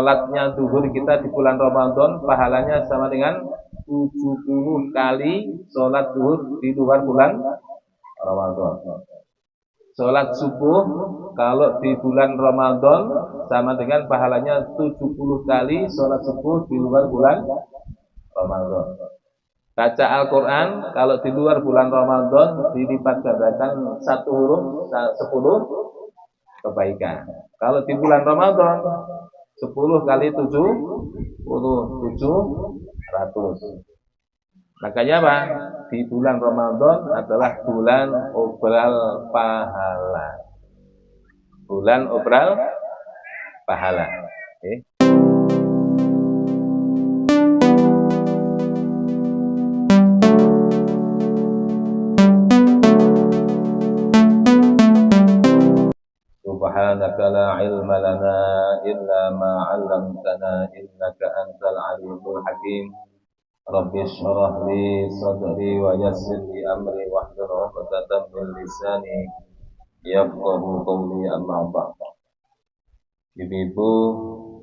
Salatnya zuhur kita di bulan Ramadan pahalanya sama dengan 70 kali salat zuhur di luar bulan Ramadan. Salat subuh kalau di bulan Ramadan sama dengan pahalanya 70 kali salat subuh di luar bulan Ramadan. Baca Al-Quran kalau di luar bulan Ramadan dilipat gandakan satu huruf 10 kebaikan. Kalau di bulan Ramadan 10 kali 700. Makanya apa? Di bulan Ramadan adalah bulan obral pahala. Bulan obral pahala. Okay. Subhanaka la ilma lana illa ma 'allamtana innaka antal alimul hakim. Rabbi shrah li sadri wa yassir li amri wahlul 'uqdatam min lisani yafqahu qawli amma ba'd. Ibu-ibu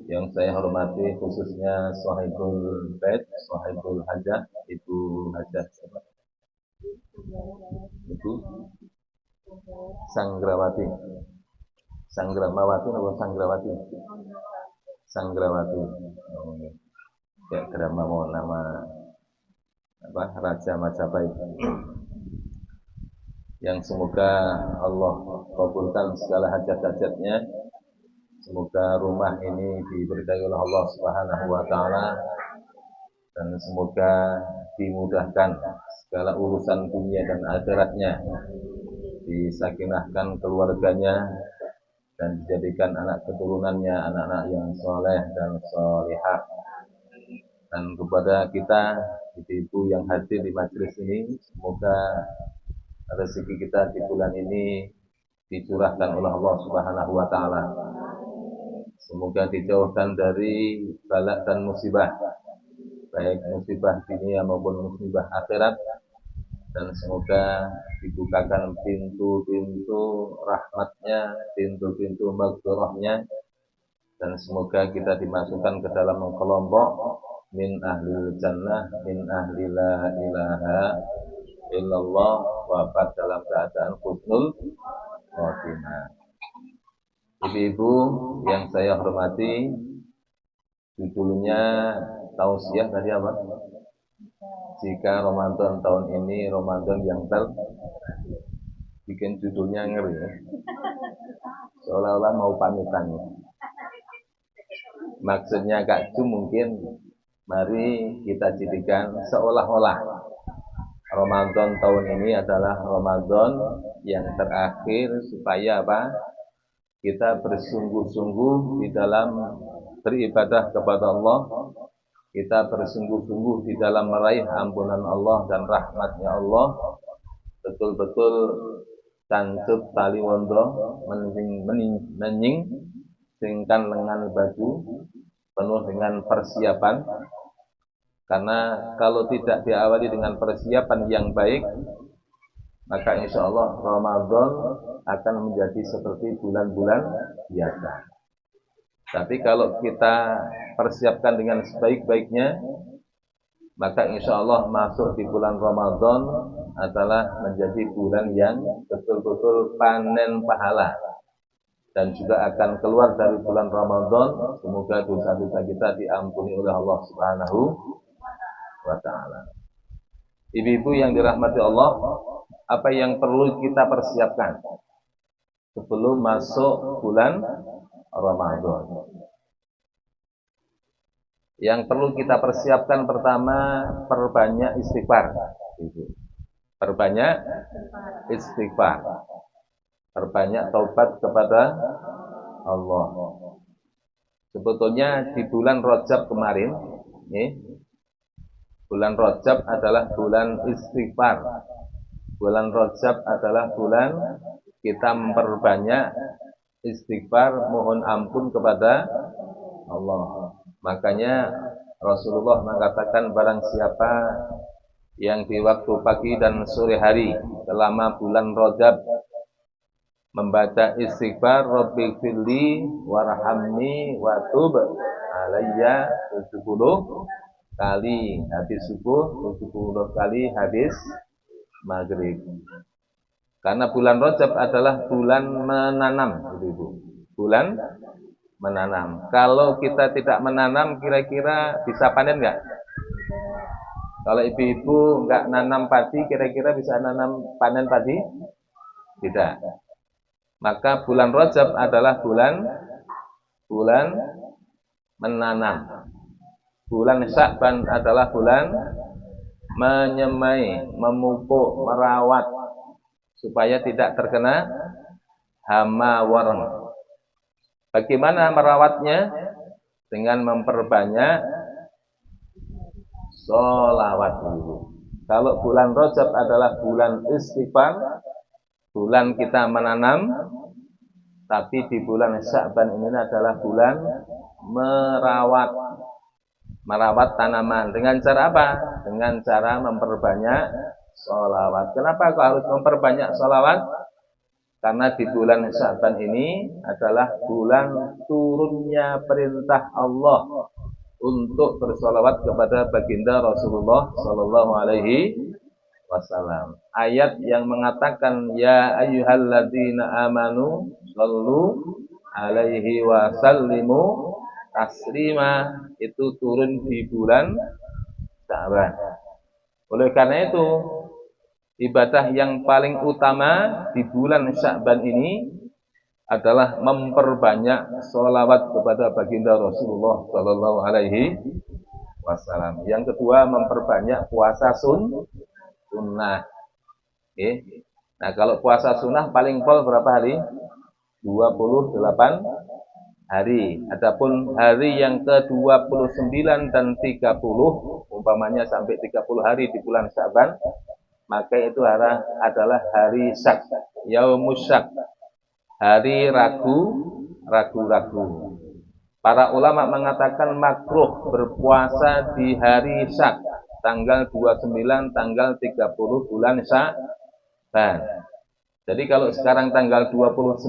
yang saya hormati khususnya sahibul bait, sahibul hajah, Ibu Hajah Ibu Sanggrawati. Sanggramawati atau Sanggrawati? Sanggrawati. Oh, ya, drama mau nama apa? Raja Majapahit. Yang semoga Allah kabulkan segala hajat-hajatnya. Semoga rumah ini diberkahi oleh Allah Subhanahu wa taala dan semoga dimudahkan segala urusan dunia dan akhiratnya, disakinahkan keluarganya dan dijadikan anak keturunannya anak-anak yang soleh dan solihah. Dan kepada kita ibu-ibu yang hadir di majelis ini, semoga rezeki kita di bulan ini dicurahkan oleh Allah Subhanahu wa taala. Semoga dijauhkan dari bala dan musibah, baik musibah dunia maupun musibah akhirat, dan semoga dibukakan pintu-pintu rahmatnya, pintu-pintu maghfirahnya, dan semoga kita dimasukkan ke dalam kelompok min ahlil jannah, min ahli la ilaha illallah, wafat dalam keadaan husnul khotimah. Ibu-ibu yang saya hormati, judulnya tausiah tadi apa? Jika Ramadan tahun ini Ramadan yang bikin judulnya ngeri ya. Seolah-olah mau pamitan ya. Maksudnya Kak Ju mungkin mari kita jadikan seolah-olah Ramadan tahun ini adalah Ramadan yang terakhir supaya apa? Kita bersungguh-sungguh di dalam beribadah kepada Allah. Kita bersungguh-sungguh di dalam meraih ampunan Allah dan rahmatnya Allah. Betul-betul cancut tali wondo, menyingkan lengan baju, penuh dengan persiapan. Karena kalau tidak diawali dengan persiapan yang baik, maka insya Allah Ramadan akan menjadi seperti bulan-bulan biasa. Tapi kalau kita persiapkan dengan sebaik-baiknya, maka insya Allah masuk di bulan Ramadan adalah menjadi bulan yang betul-betul panen pahala. Dan juga akan keluar dari bulan Ramadan, semoga dosa-dosa kita diampuni oleh Allah Subhanahu wa ta'ala. Ibu-ibu yang dirahmati Allah, apa yang perlu kita persiapkan sebelum masuk bulan Ramadan? Yang perlu kita persiapkan pertama, perbanyak istighfar. Perbanyak istighfar. Perbanyak taubat kepada Allah. Sebetulnya di bulan Rajab kemarin, bulan Rajab adalah bulan istighfar. Bulan Rajab adalah bulan kita memperbanyak istighfar, mohon ampun kepada Allah. Makanya Rasulullah mengatakan barang siapa yang di waktu pagi dan sore hari selama bulan Rajab membaca istighfar, Rabbighfirli warhamni wa tub alayya 70 kali habis subuh, 70 kali habis maghrib. Karena bulan Rajab adalah bulan menanam, Ibu. Bulan menanam. Kalau kita tidak menanam, kira-kira bisa panen nggak? Kalau ibu-ibu nggak nanam padi, kira-kira bisa panen padi? Tidak. Maka bulan Rajab adalah bulan menanam. Bulan Sya'ban adalah bulan menyemai, memupuk, merawat supaya tidak terkena hama wareng. Bagaimana merawatnya? Dengan memperbanyak sholawat dulu. Kalau bulan Rajab adalah bulan istighfar, bulan kita menanam, tapi di bulan Sya'ban ini adalah bulan merawat tanaman. Dengan cara apa? Dengan cara memperbanyak sholawat. Kenapa kok harus memperbanyak sholawat? Karena di bulan Sya'ban ini adalah bulan turunnya perintah Allah untuk bersolawat kepada baginda Rasulullah Sallallahu Alaihi Wasallam. Ayat yang mengatakan ya ayyuhalladzina amanu shallu alaihi wa sallimu taslima itu turun di bulan Sya'ban. Oleh karena itu ibadah yang paling utama di bulan Sya'ban ini adalah memperbanyak sholawat kepada baginda Rasulullah Sallallahu Alaihi Wasallam. Yang kedua memperbanyak puasa sunnah. Okay. Nah kalau puasa sunnah paling pol berapa hari? 28 hari. Adapun hari yang ke-29 dan 30, umpamanya sampai 30 hari di bulan Sya'ban, maka itu adalah hari syak, yaumus syak. Hari ragu-ragu. Para ulama mengatakan makruh berpuasa di hari Syak, tanggal 29, tanggal 30 bulan Sya'ban. Jadi kalau sekarang tanggal 29,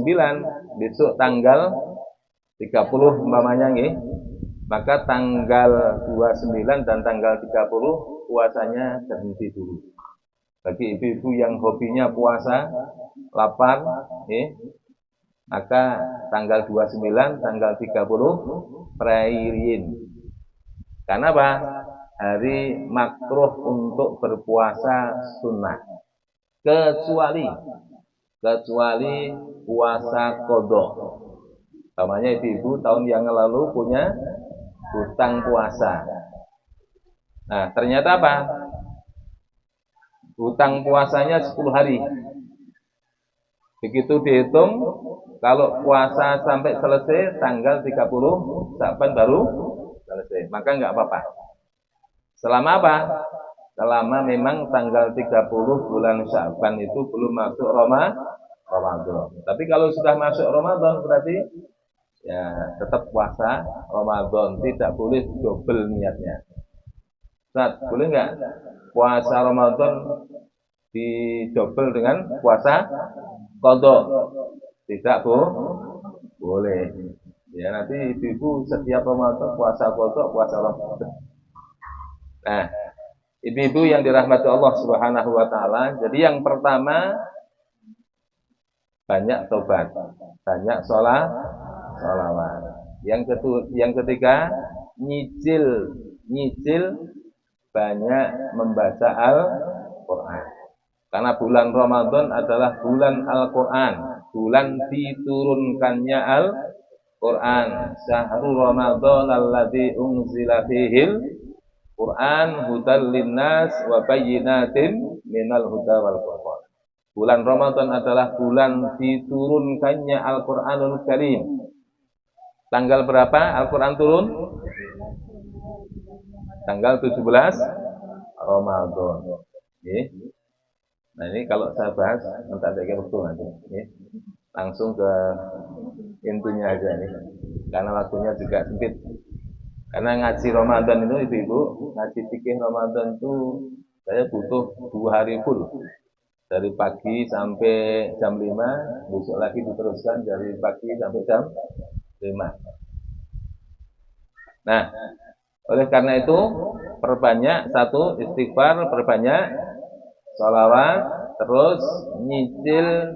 besok tanggal 30 umpamanya nggih, maka tanggal 29 dan tanggal 30 puasanya berhenti dulu. Bagi ibu-ibu yang hobinya puasa, lapar, maka tanggal 29, tanggal 30 prairin. Karena apa? Hari makruh untuk berpuasa sunnah. Kecuali puasa qadha. Namanya ibu tahun yang lalu punya hutang puasa. Nah, ternyata apa? Hutang puasanya 10 hari. Begitu dihitung, kalau puasa sampai selesai tanggal 30 Sya'ban baru selesai, maka enggak apa-apa. Selama apa? Selama memang tanggal 30 bulan Sya'ban itu belum masuk Ramadan. Tapi kalau sudah masuk Ramadan berarti ya tetap puasa Ramadan, tidak boleh double niatnya. Ustaz, boleh enggak puasa Ramadan didobel dengan puasa qadha? Tidak boleh. Ya nanti ibu setiap Ramadan puasa qadha, puasa Ramadan. Nah, ibu-ibu yang dirahmati Allah Subhanahu wa taala, jadi yang pertama banyak tobat, banyak sholawat. Yang ketiga nyicil banyak membaca Al-Qur'an. Karena bulan Ramadan adalah bulan Al-Qur'an, bulan diturunkannya Al-Qur'an. Syahrul Ramadan alladzi unzila fihil Qur'an hudal linnas wa bayyinatin minal huda wal furqan. Bulan Ramadan adalah bulan diturunkannya Al-Qur'anul Karim. Tanggal berapa Al-Qur'an turun? Tanggal 17 Ramadan. Nah ini kalau saya bahas nanti ada waktu nanti. Langsung ke intinya aja nih. Karena waktunya juga sempit. Karena ngaji Ramadan itu ibu-ibu, ngaji fikih Ramadan itu saya butuh 2 hari full. Dari pagi sampai jam 5, besok lagi diteruskan dari pagi sampai jam 5. Nah, oleh karena itu perbanyak satu istighfar, perbanyak sholawat, terus nyicil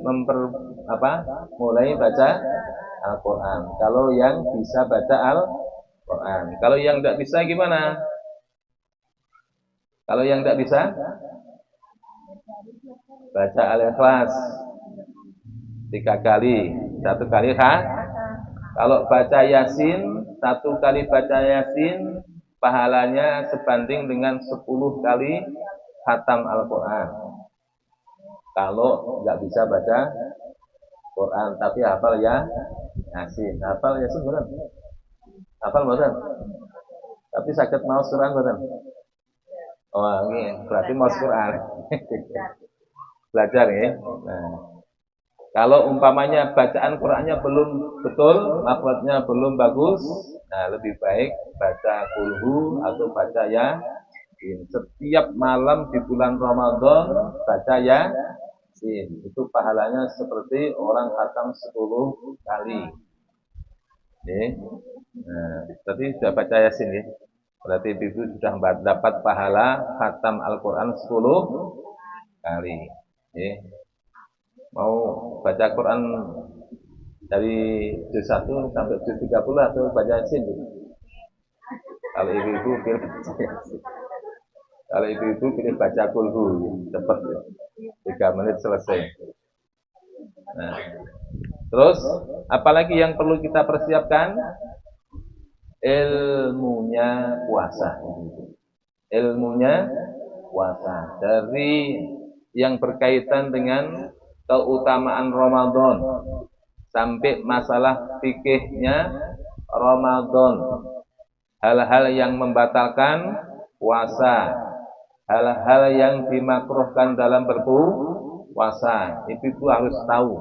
mulai baca Al-Quran. Kalau yang bisa baca Al-Quran. Kalau yang tidak bisa gimana? Kalau yang tidak bisa baca Al-Ikhlas 3 kali, 1 kali Kalau baca Yasin, 1 kali baca Yasin pahalanya sebanding dengan 10 kali khatam Al-Quran. Kalau nggak bisa baca Quran tapi hafal ya Yasin, hafal Yasin betul, hafal betul. Tapi sakit mau Quran betul. Oh ini berarti mau Quran. Belajar ya. Nah, kalau umpamanya bacaan Qurannya belum betul, lafadznya belum bagus, nah lebih baik baca kulhu atau baca ya. Setiap malam di bulan Ramadan baca ya. Itu pahalanya seperti orang khatam 10 kali. Nah, tadi sudah baca Yasin ya. Berarti itu sudah dapat pahala khatam Al-Quran 10 kali. Mau baca Quran dari juz 1 sampai juz 30 atau baca Yasin? Kalau ibu-ibu pilih Kalau ibu-ibu pilih baca kulhu, cepat ya. 3 menit selesai. Nah, terus apalagi yang perlu kita persiapkan? Ilmunya puasa. Ilmunya puasa. Dari yang berkaitan dengan keutamaan Ramadan sampai masalah fikihnya Ramadan. Hal-hal yang membatalkan puasa. Hal-hal yang dimakruhkan dalam berpuasa. Itu harus tahu.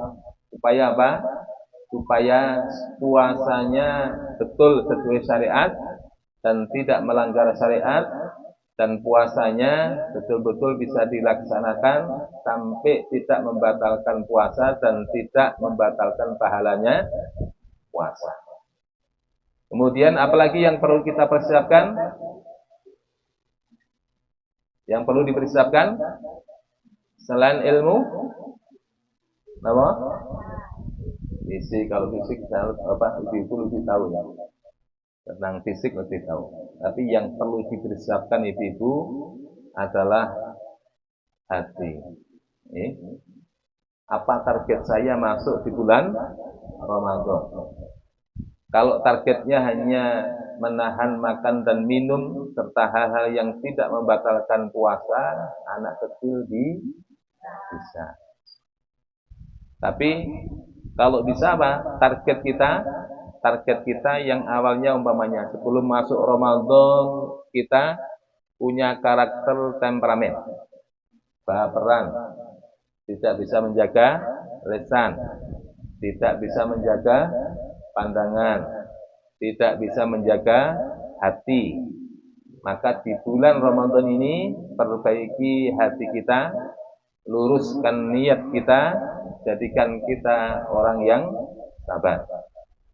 Supaya apa? Supaya puasanya betul sesuai syariat dan tidak melanggar syariat, dan puasanya betul-betul bisa dilaksanakan sampai tidak membatalkan puasa dan tidak membatalkan pahalanya puasa. Kemudian apalagi yang perlu kita persiapkan? Yang perlu dipersiapkan selain ilmu apa? Fisik. Kalau fisik ibu lebih tahu ya. Tentang fisik lebih tahu. Tapi yang perlu dipersiapkan ibu adalah hati. Apa target saya masuk di bulan Ramadan? Kalau targetnya hanya menahan makan dan minum serta hal-hal yang tidak membatalkan puasa, anak kecil bisa. Tapi kalau bisa apa? Target kita yang awalnya umpamanya sebelum masuk Ramadan kita punya karakter temperamen, baperan, tidak bisa menjaga lisan, tidak bisa menjaga pandangan, tidak bisa menjaga hati. Maka di bulan Ramadan ini perbaiki hati kita, luruskan niat kita, jadikan kita orang yang sabar.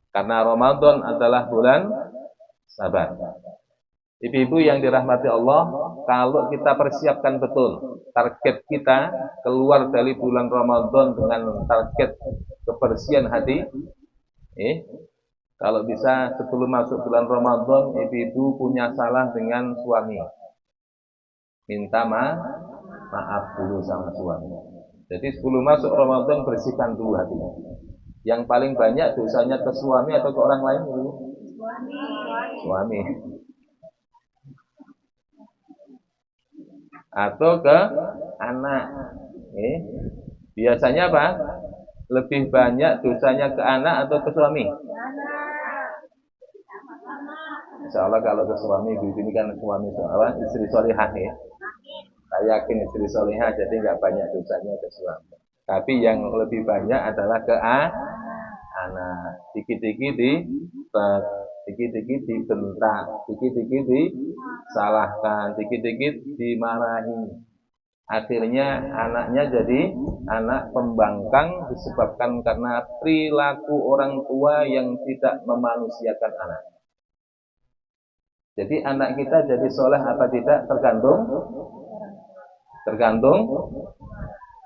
Karena Ramadan adalah bulan sabar. Ibu-ibu yang dirahmati Allah, kalau kita persiapkan betul target kita keluar dari bulan Ramadan dengan target kebersihan hati, kalau bisa sebelum masuk bulan Ramadan, ibu-ibu punya salah dengan suami, minta maaf dulu sama suami. Jadi sebelum masuk Ramadan bersihkan dulu hatinya. Yang paling banyak dosanya ke suami atau ke orang lain dulu? Suami. Atau ke anak. Biasanya apa? Lebih banyak dosanya ke anak atau ke suami? Insya Allah kalau ke suami, ini kan suami istri solihah ya. Saya yakin istri solihah jadi nggak banyak dosanya ke suami. Tapi yang lebih banyak adalah ke anak. Dikit-dikit dikit-dikit dibentak, dikit-dikit disalahkan, dikit-dikit dimarahi. Akhirnya anaknya jadi anak pembangkang disebabkan karena perilaku orang tua yang tidak memanusiakan anak. Jadi anak kita jadi soleh apa tidak tergantung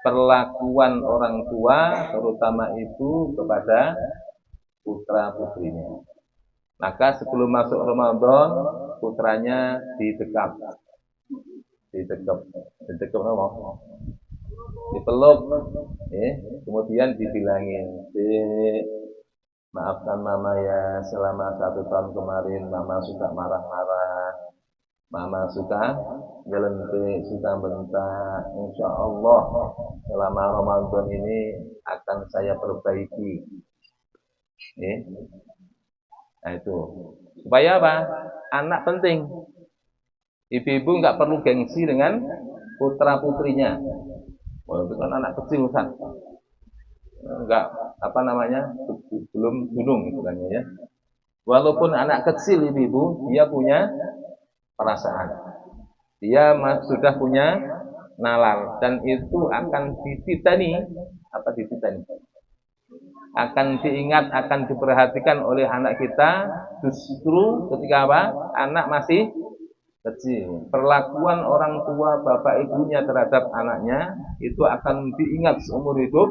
perlakuan orang tua, terutama ibu kepada putra putrinya. Maka sebelum masuk Ramadan, putranya didekap apa? Dipeluk, kemudian dibilangin, maafkan mama ya, selama 1 tahun kemarin mama suka marah-marah, mama suka ngelentik, suka bentak. Insya Allah selama Ramadan ini akan saya perbaiki. Nah itu supaya apa? Anak penting. Ibu-ibu nggak perlu gengsi dengan putra putrinya. Walaupun kan anak kecil kan, nggak belum gunung istilahnya ya. Walaupun anak kecil ibu-ibu, dia punya perasaan. Dia sudah punya nalar dan itu akan dititani, akan diingat, akan diperhatikan oleh anak kita justru ketika apa? Anak masih kecil. Perlakuan orang tua, bapak ibunya terhadap anaknya itu akan diingat seumur hidup.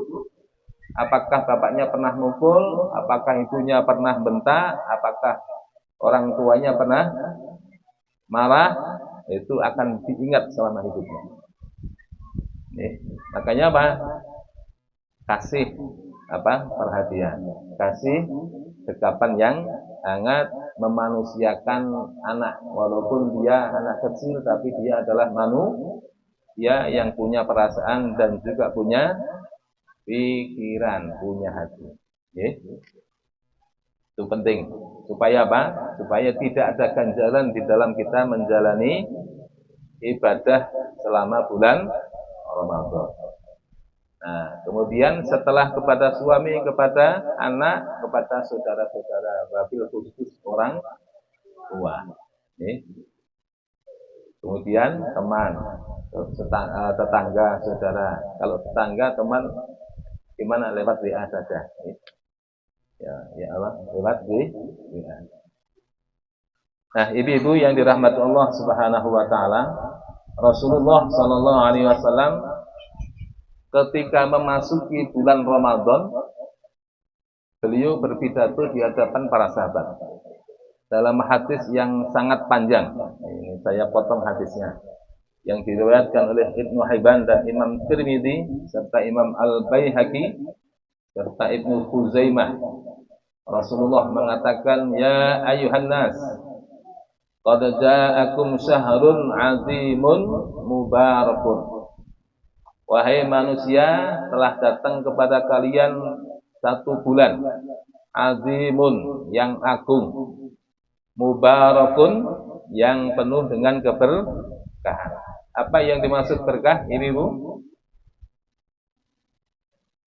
Apakah bapaknya pernah mukul, apakah ibunya pernah bentak, apakah orang tuanya pernah marah, itu akan diingat selama hidupnya. Makanya apa? Kasih perhatian, kasih dekapan yang hangat, memanusiakan anak walaupun dia anak kecil tapi dia adalah manusia yang punya perasaan dan juga punya pikiran, punya hati. Itu penting supaya apa? Supaya tidak ada ganjalan di dalam kita menjalani ibadah selama bulan Ramadan. Nah, kemudian setelah kepada suami, kepada anak, kepada saudara-saudara, wabil khusus orang tua. Kemudian teman, tetangga, saudara. Kalau tetangga, teman, gimana? Lewat WA saja. Ya Allah, lewat WA. Nah, ibu-ibu yang dirahmati Allah Subhanahu wa taala, Rasulullah sallallahu alaihi wasallam ketika memasuki bulan Ramadan, beliau berpidato di hadapan para sahabat dalam hadis yang sangat panjang. Ini saya potong hadisnya, yang diriwayatkan oleh Ibnu Hibban dan Imam Tirmidzi serta Imam Al-Baihaqi serta Ibnu Khuzaimah. Rasulullah mengatakan, ya ayuhan nas, qad ja'akum syahrun 'azimun mubarakun. Wahai manusia, telah datang kepada kalian 1 bulan azimun, yang agung, mubarakun, yang penuh dengan keberkahan. Apa yang dimaksud berkah ini, Bu?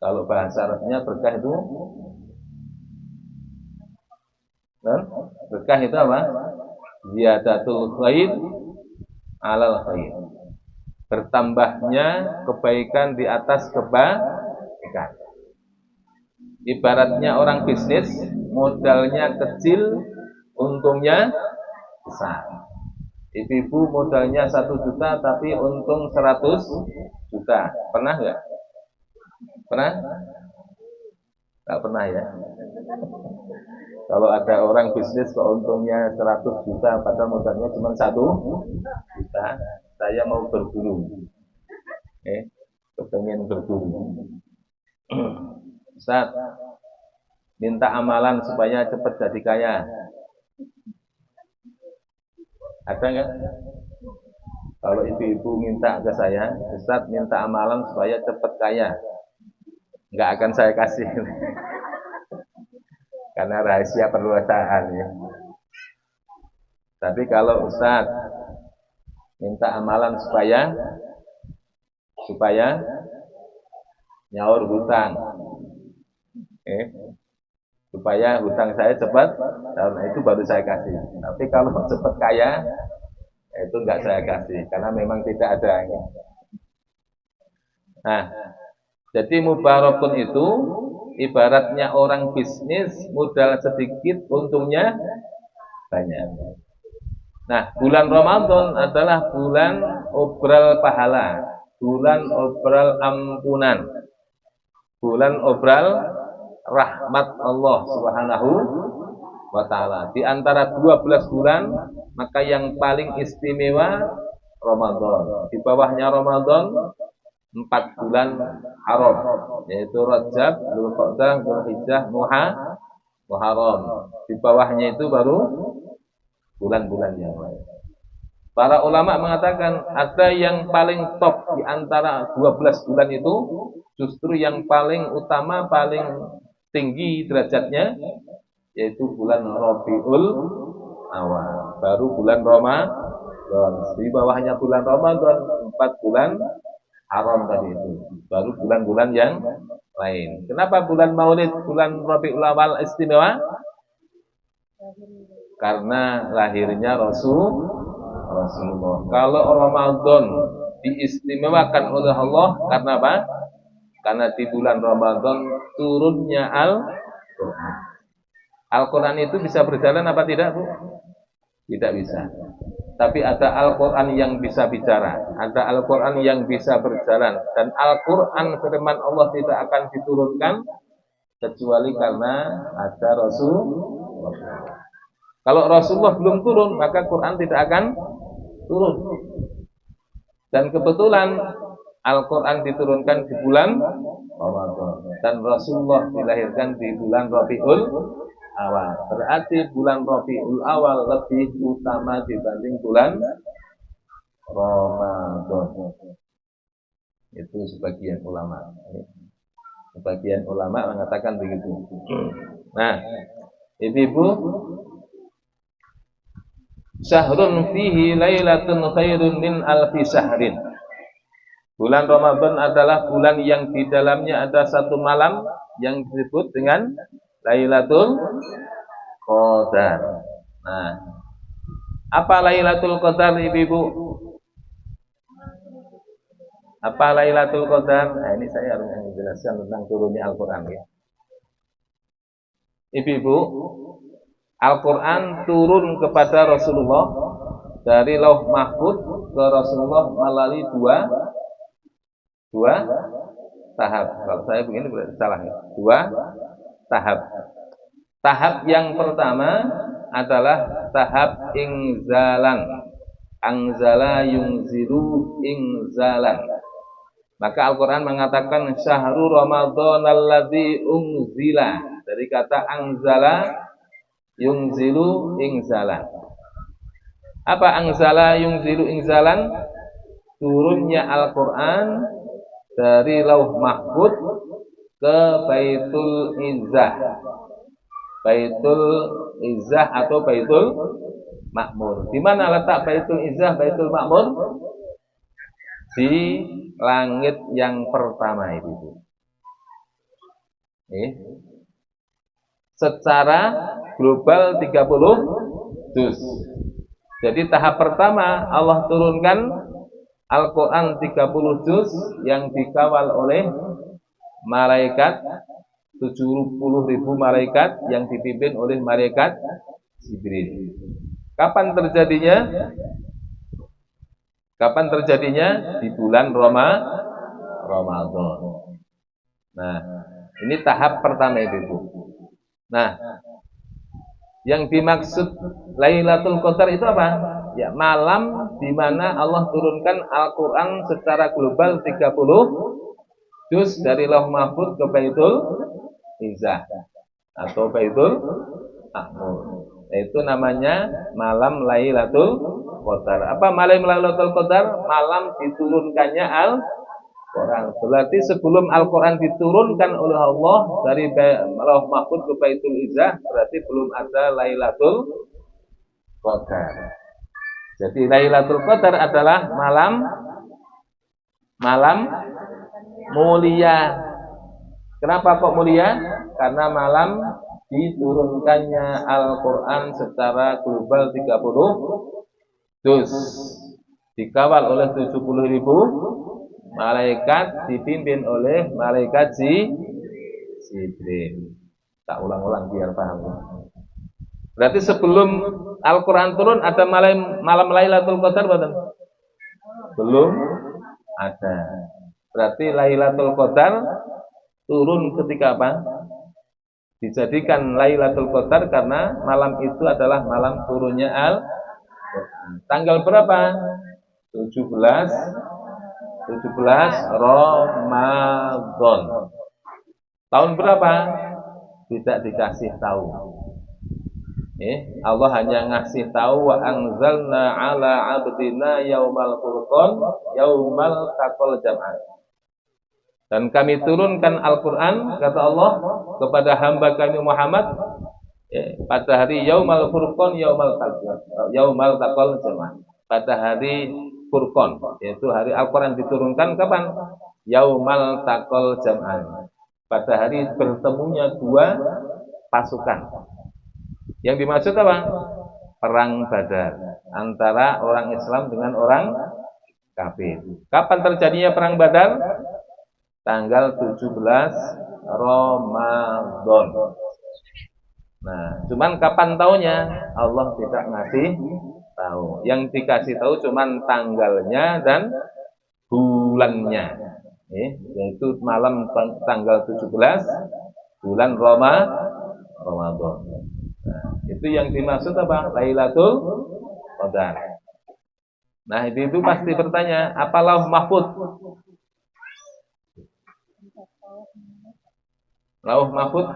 Kalau bahasa Arabnya berkah itu, berkah itu apa? Ziyadatul khair alal khair. Bertambahnya kebaikan di atas kebaikan. Ibaratnya orang bisnis, modalnya kecil, untungnya besar. Ibu-ibu modalnya 1 juta tapi untung 100 juta. Pernah nggak? Pernah? Nggak pernah ya. Kalau ada orang bisnis kok untungnya 100 juta padahal modalnya cuma 1 juta, saya mau berburu. Kepengen berburu. Ustaz, minta amalan supaya cepat jadi kaya. Ada nggak? Kalau ibu-ibu minta ke saya, Ustaz minta amalan supaya cepat kaya, nggak akan saya kasih. Karena rahasia perusahaan ya. Tapi kalau Ustaz minta amalan supaya nyaur hutang, supaya hutang saya cepat, nah itu baru saya kasih. Tapi kalau cepat kaya, itu enggak saya kasih, karena memang tidak ada. Nah, jadi mubarakun itu ibaratnya orang bisnis, modal sedikit, untungnya banyak. Nah, bulan Ramadan adalah bulan obral pahala, bulan obral ampunan, bulan obral rahmat Allah Subhanahu wa taala. Di antara 12 bulan, maka yang paling istimewa Ramadan. Di bawahnya Ramadan 4 bulan haram, yaitu Rajab, Dzulqa'dah, Dzulhijjah, Muharram. Di bawahnya itu baru bulan-bulan yang lain. Para ulama mengatakan ada yang paling top di antara 12 bulan itu, justru yang paling utama, paling tinggi derajatnya, yaitu bulan Rabiul Awal, baru bulan Ramadan. Di bawahnya bulan Ramadan 4 bulan haram tadi itu, baru bulan-bulan yang lain. Kenapa bulan Maulid, bulan Rabiul Awal istimewa? Karena lahirnya Rasulullah. Kalau Ramadan diistimewakan oleh Allah karena apa? Karena di bulan Ramadan turunnya Al-Quran. Al-Quran itu bisa berjalan apa tidak, Bu? Tidak bisa. Tapi ada Al-Quran yang bisa bicara, ada Al-Quran yang bisa berjalan, dan Al-Quran firman Allah tidak akan diturunkan kecuali karena ada Rasulullah. Kalau Rasulullah belum turun, maka Quran tidak akan turun. Dan kebetulan Al-Quran diturunkan di bulan Ramadan, dan Rasulullah dilahirkan di bulan Rabiul Awal. Berarti bulan Rabiul Awal lebih utama dibanding bulan Ramadan. Itu sebagian ulama. Sebagian ulama mengatakan begitu. Nah, ibu-ibu, syahrun fihi lailatun khairun min alfi syahrin. Bulan Ramadan adalah bulan yang di dalamnya ada satu malam yang disebut dengan Lailatul Qadar. Nah, apa Lailatul Qadar, ibu-ibu? Apa Lailatul Qadar? Nah, ini saya harus menjelaskan tentang turunnya Al-Quran ya. Ibu-ibu, Al-Quran turun kepada Rasulullah dari Lauh Mahfuz ke Rasulullah melalui dua tahap. Kalau saya begini berarti salah ya. Dua tahap. Tahap yang pertama adalah tahap ingzalan. Angzala yungzilu ingzalan. Maka Al-Quran mengatakan syahrul Ramadan alladzi unzila, dari kata angzala yungzilu ingzalan. Apa angzala yungzilu ingzalan? Turunnya Al-Quran dari Lauh Mahfuz ke Baitul Izzah. Baitul Izzah atau Baitul Makmur. Di mana letak Baitul Izzah, Baitul Makmur? Di langit yang pertama itu. Secara global 30 juz. Jadi tahap pertama Allah turunkan Al-Quran 30 juz yang dikawal oleh malaikat 70.000 malaikat yang dipimpin oleh malaikat Jibril. Kapan terjadinya? Kapan terjadinya? Di bulan Ramadan. Nah, ini tahap pertama itu. Nah, yang dimaksud Lailatul Qadar itu apa? Ya, malam di mana Allah turunkan Al-Quran secara global 30 juz dari Lauh Mahfuz ke Baitul Izzah atau Baitul Makmur. Itu namanya malam Lailatul Qadar. Apa malam Lailatul Qadar? Malam diturunkannya Al-Quran. Berarti sebelum Al-Quran diturunkan oleh Allah dari Lauh Mahfuz ke Baitul Izzah, berarti belum ada Lailatul Qadar. Jadi Lailatul Qadar adalah malam mulia. Kenapa kok mulia? Karena malam diturunkannya Al-Quran secara global 30 juz, dikawal oleh 70.000 malaikat, dipimpin oleh malaikat Jibril. Tak ulang-ulang biar paham. Berarti sebelum Al-Quran turun ada malam Lailatul Qadar betul? Belum ada. Berarti Lailatul Qadar turun ketika apa? Dijadikan Lailatul Qadar karena malam itu adalah malam turunnya Al-Quran. Tanggal berapa? 17 Ramadan. Tahun berapa? Tidak dikasih tahu. Allah hanya ngasih tahu wa anzalna ala abdina yaumal furqan yaumal taqal jam'an. Dan kami turunkan Al-Quran, kata Allah, kepada hamba kami Muhammad pada hari yaumal furqan yaumal taqal jam'an. Pada hari Furqan, yaitu hari Al-Quran diturunkan kapan? Yaumal taqal jam'an. Pada hari bertemunya dua pasukan. Yang dimaksud apa? Perang Badar antara orang Islam dengan orang kafir. Kapan terjadinya perang Badar? Tanggal 17 Ramadan. Nah, cuman kapan tahunnya? Allah tidak ngasih tahu. Yang dikasih tahu cuman tanggalnya dan bulannya. Yaitu malam tanggal 17 bulan Ramadan. Nah, itu yang dimaksud apa? Lailatul Qadar. Nah, itu pasti bertanya, apa Lauh Mahfuz? Lauh Mahfuz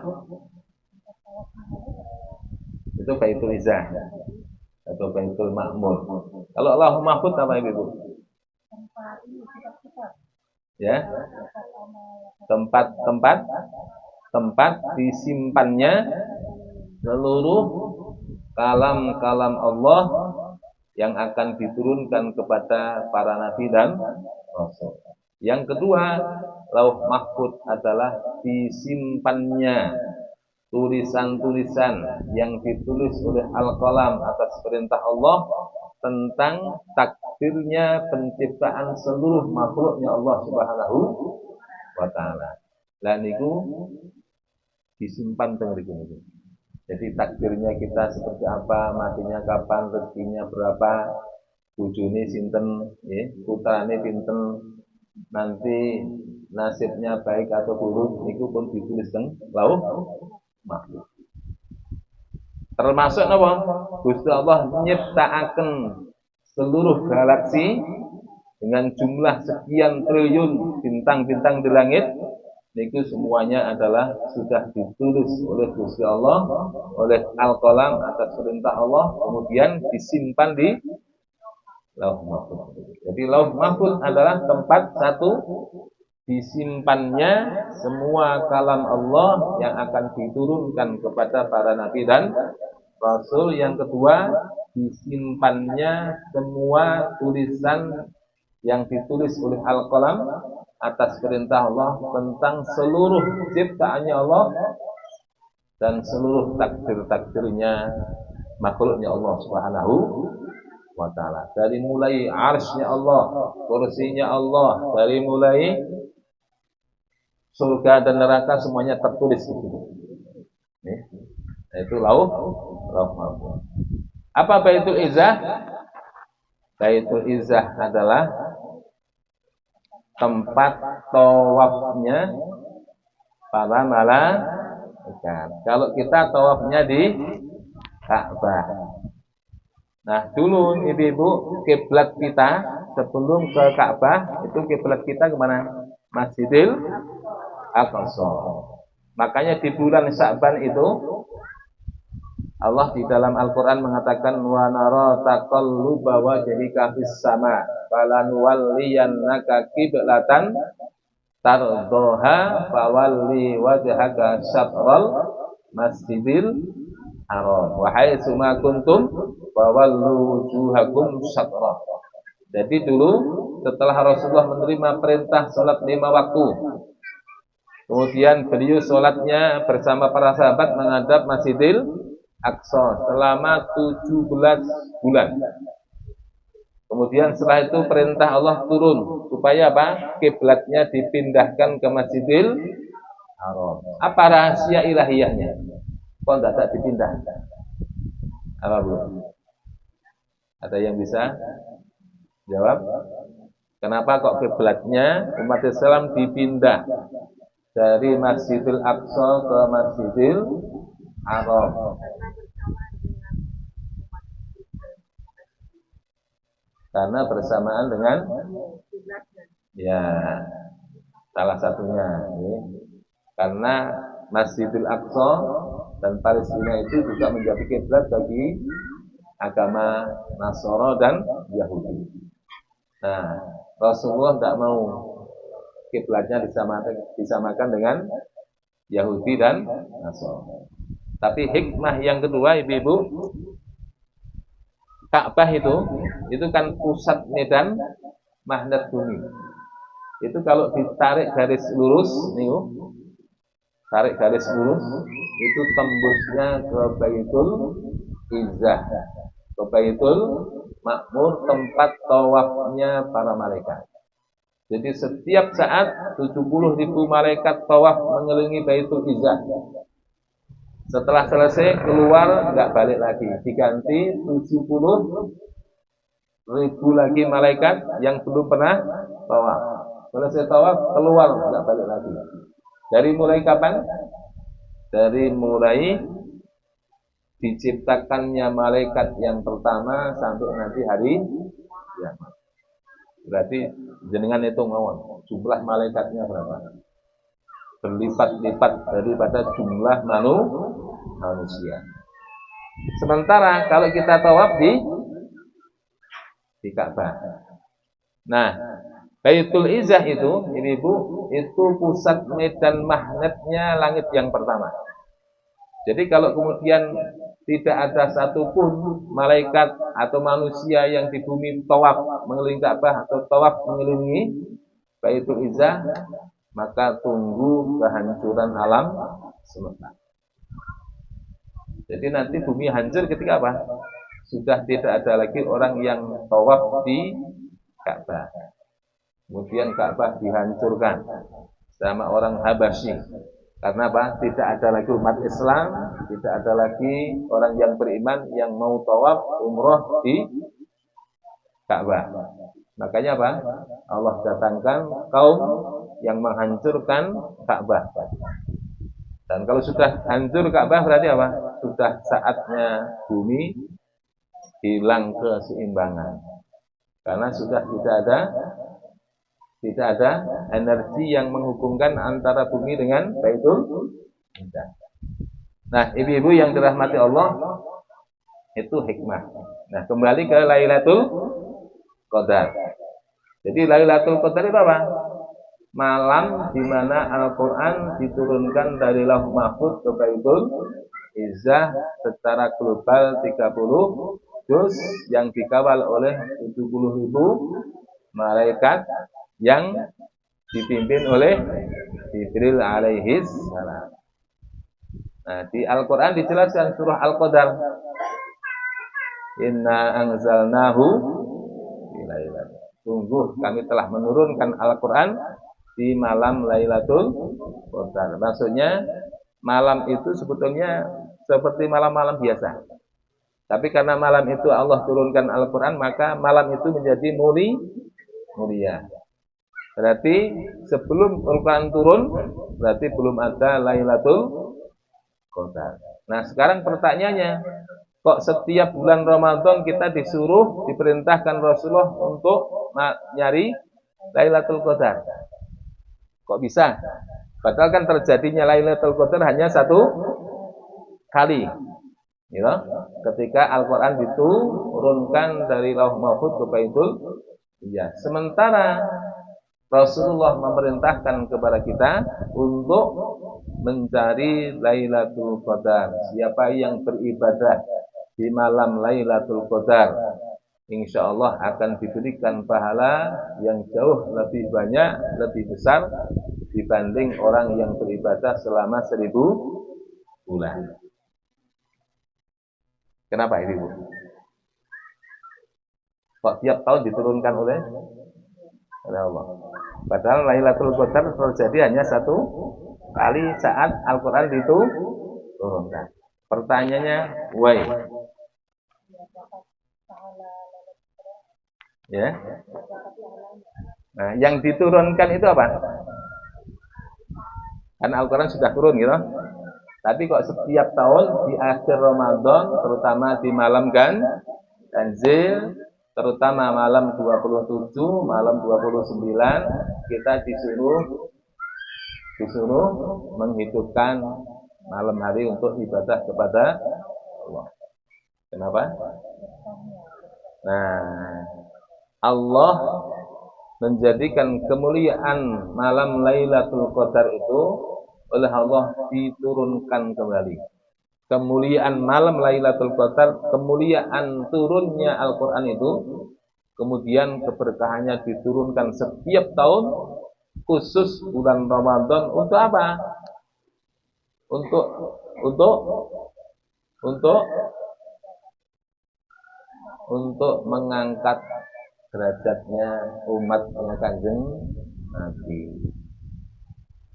itu Baitul Izzah atau Baitul Ma'mur. Kalau Lauh Mahfuz apa Ibu? Ya. Tempat disimpannya seluruh kalam-kalam Allah yang akan diturunkan kepada para nabi dan rasul. Yang kedua, Lauh Mahfuz adalah disimpannya tulisan-tulisan yang ditulis oleh Al-Qalam atas perintah Allah tentang takdirnya penciptaan seluruh makhluknya Allah Subhanahu wa taala. Lan niku disimpan teng mriku. Jadi takdirnya kita seperti apa, matinya kapan, rezekinya berapa, bojone sinten, putrane pinten, nanti nasibnya baik atau buruk, niku pun ditulis teng Lauh Mahfuz. Termasuk napa? Gusti Allah nyiptakaken seluruh galaksi dengan jumlah sekian triliun bintang-bintang di langit. Itu semuanya adalah sudah ditulis oleh Gusti Allah, oleh Al-Qalam atas perintah Allah, kemudian disimpan di Lauh Mahfuz. Jadi Lauh Mahfuz adalah tempat satu disimpannya semua kalam Allah yang akan diturunkan kepada para nabi dan rasul. Yang kedua, disimpannya semua tulisan yang ditulis oleh Al-Qalam atas perintah Allah tentang seluruh ciptaannya Allah dan seluruh takdir-takdirnya makhluknya Allah Subhanahu wa taala. Dari mulai arsy-Nya Allah, kursinya Allah, dari mulai surga dan neraka semuanya tertulis di situ. Itu Lauh Mahfuz. Apa Baitul Izzah? Baitul Izzah adalah tempat tawafnya para malaikat. Kalau kita tawafnya di Ka'bah. Nah, dulu ibu-ibu kiblat kita sebelum ke Ka'bah itu kiblat kita kemana? Masjidil Aqsa. Makanya di bulan Sya'ban itu Allah di dalam Al-Quran mengatakan wa nara taqalluba wajhika fis sama falanuwalliyannaka qiblatan tardhaha fawalli wajhaka syatral masjidil haram wa haitsu ma kuntum fawallu wujuhakum syatrah. Jadi dulu setelah Rasulullah menerima perintah salat 5 waktu, kemudian beliau salatnya bersama para sahabat menghadap Masjidil Aqsa selama 17 bulan. Kemudian setelah itu perintah Allah turun supaya apa? Kiblatnya dipindahkan ke Masjidil Haram. Apa rahasia ilahiyahnya? Kok tidak dipindahkan? Apa Bu? Ada yang bisa jawab? Kenapa kok kiblatnya umat Islam dipindah dari Masjidil Aqsa ke Masjidil Haram? Karena bersamaan dengan ya salah satunya ya. Karena Masjidil Aqsa dan Palestina itu juga menjadi kiblat bagi agama Nasara dan Yahudi. Nah, Rasulullah tidak mau kiblatnya disamakan dengan Yahudi dan Nasara. Tapi hikmah yang kedua, ibu-ibu, Ka'bah itu kan pusat medan magnet bumi. Itu kalau ditarik garis lurus, nih, tarik garis lurus, itu tembusnya ke Baitul Izzah, ke Baitul Makmur, tempat tawafnya para malaikat. Jadi setiap saat 70.000 malaikat tawaf mengelilingi Baitul Izzah. Setelah selesai keluar nggak balik lagi, diganti 70.000 lagi malaikat yang belum pernah tawaf. Selesai tawaf keluar nggak balik lagi. Dari mulai kapan? Dari mulai diciptakannya malaikat yang pertama sampai nanti hari kiamat. Berarti jenengan hitung mawon jumlah malaikatnya berapa? Berlipat-lipat daripada jumlah manusia. Sementara kalau kita tawaf di Ka'bah. Nah, Baitul Izzah itu, ibu-ibu, itu pusat medan magnetnya langit yang pertama. Jadi kalau kemudian tidak ada satupun malaikat atau manusia yang di bumi tawaf mengelilingi Ka'bah atau tawaf mengelilingi Baitul Izzah, maka tunggu kehancuran alam semesta. Jadi nanti bumi hancur ketika apa? Sudah tidak ada lagi orang yang tawaf di Ka'bah. Kemudian Ka'bah dihancurkan sama orang Habasyi. Karena apa? Tidak ada lagi umat Islam, tidak ada lagi orang yang beriman yang mau tawaf umroh di Ka'bah. Makanya apa? Allah datangkan kaum yang menghancurkan Ka'bah. Dan kalau sudah hancur Ka'bah berarti apa? Sudah saatnya bumi hilang keseimbangan. Karena sudah tidak ada energi yang menghubungkan antara bumi dengan Baitul Izzah. Nah, ibu-ibu yang dirahmati Allah, itu hikmah. Nah, kembali ke Lailatul Qadar. Jadi Lailatul Qadar itu apa? Malam di mana Al-Quran diturunkan dari Lauh Mahfuz ke Baitul Izzah secara global 30 juz yang dikawal oleh 70.000 malaikat yang dipimpin oleh Jibril alaihi salam. Nah, di Al-Quran dijelaskan surah Al-Qadar. Inna anzalnahu fi lailatul. Sungguh kami telah menurunkan Al-Quran di malam Lailatul Qadar. Maksudnya malam itu sebetulnya seperti malam-malam biasa. Tapi karena malam itu Allah turunkan Al-Quran, maka malam itu menjadi mulia. Berarti sebelum Al-Quran turun, berarti belum ada Lailatul Qadar. Nah, sekarang pertanyaannya, kok setiap bulan Ramadan kita diperintahkan Rasulullah untuk nyari Lailatul Qadar? Kok bisa? Padahal kan terjadinya Lailatul Qadar hanya satu kali. You know? Ketika Al-Quran diturunkan dari Lauh Mahfuz ke Baitul Izzah. Sementara Rasulullah memerintahkan kepada kita untuk mencari Lailatul Qadar. Siapa yang beribadah di malam Lailatul Qadar, insya Allah akan diberikan pahala yang jauh lebih banyak, lebih besar dibanding orang yang beribadah selama 1000 bulan. Kenapa ini, Bu? Kok tiap tahun diturunkan oleh Allah? Padahal Lailatul Qadar terjadi hanya satu kali saat Al-Quran diturunkan. Pertanyaannya, why? Ya. Nah, yang diturunkan itu apa? Kan Al-Quran sudah turun gitu. Tapi kok setiap tahun di akhir Ramadan, terutama di malam ganjil, terutama malam 27, malam 29, kita disuruh menghidupkan malam hari untuk ibadah kepada Allah. Kenapa? Nah, Allah menjadikan kemuliaan malam Lailatul Qadar itu oleh Allah diturunkan kembali. Kemuliaan malam Lailatul Qadar, kemuliaan turunnya Al-Quran itu, kemudian keberkahannya diturunkan setiap tahun, khusus bulan Ramadan untuk apa? Untuk untuk untuk untuk mengangkat derajatnya umatnya Kanjeng Nabi.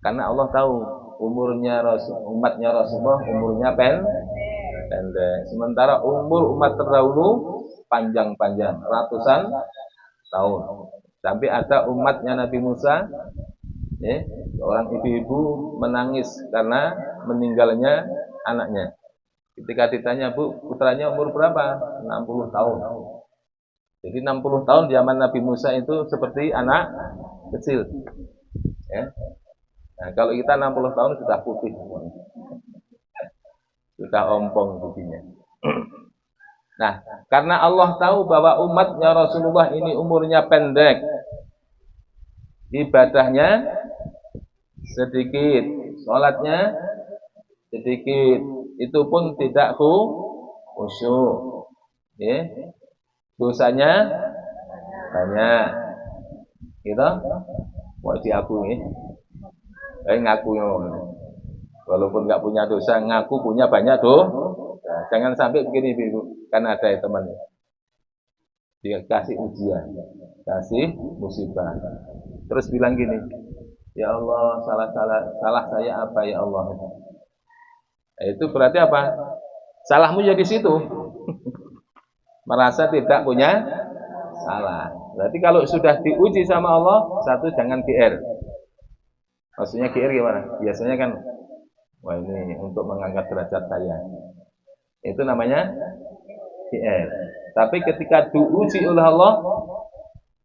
Karena Allah tahu umurnya umatnya Rasulullah umurnya pendek. Sementara umur umat terdahulu panjang-panjang, ratusan tahun. Sampai ada umatnya Nabi Musa, seorang ibu-ibu menangis karena meninggalnya anaknya. Ketika ditanya, Bu, putranya umur berapa? 60 tahun. Jadi 60 tahun zaman Nabi Musa itu seperti anak kecil. Ya. Nah, kalau kita 60 tahun sudah putih. Sudah ompong putihnya. Nah, karena Allah tahu bahwa umatnya Rasulullah ini umurnya pendek, ibadahnya sedikit, sholatnya sedikit, itu pun tidak khusyuk, dosanya banyak, gitu. Mau diakui, ngaku walaupun nggak punya dosa, ngaku punya banyak Nah, jangan sampai begini, Ibu, kan ada teman dia kasih ujian, kasih musibah, terus bilang gini, ya Allah, salah saya apa ya Allah? Itu berarti apa? Salahmu ya di situ. Merasa tidak punya salah. Berarti kalau sudah diuji sama Allah, satu jangan GR. Maksudnya GR gimana? Biasanya kan, wah ini untuk mengangkat derajat saya. Itu namanya GR. Tapi ketika diuji oleh Allah,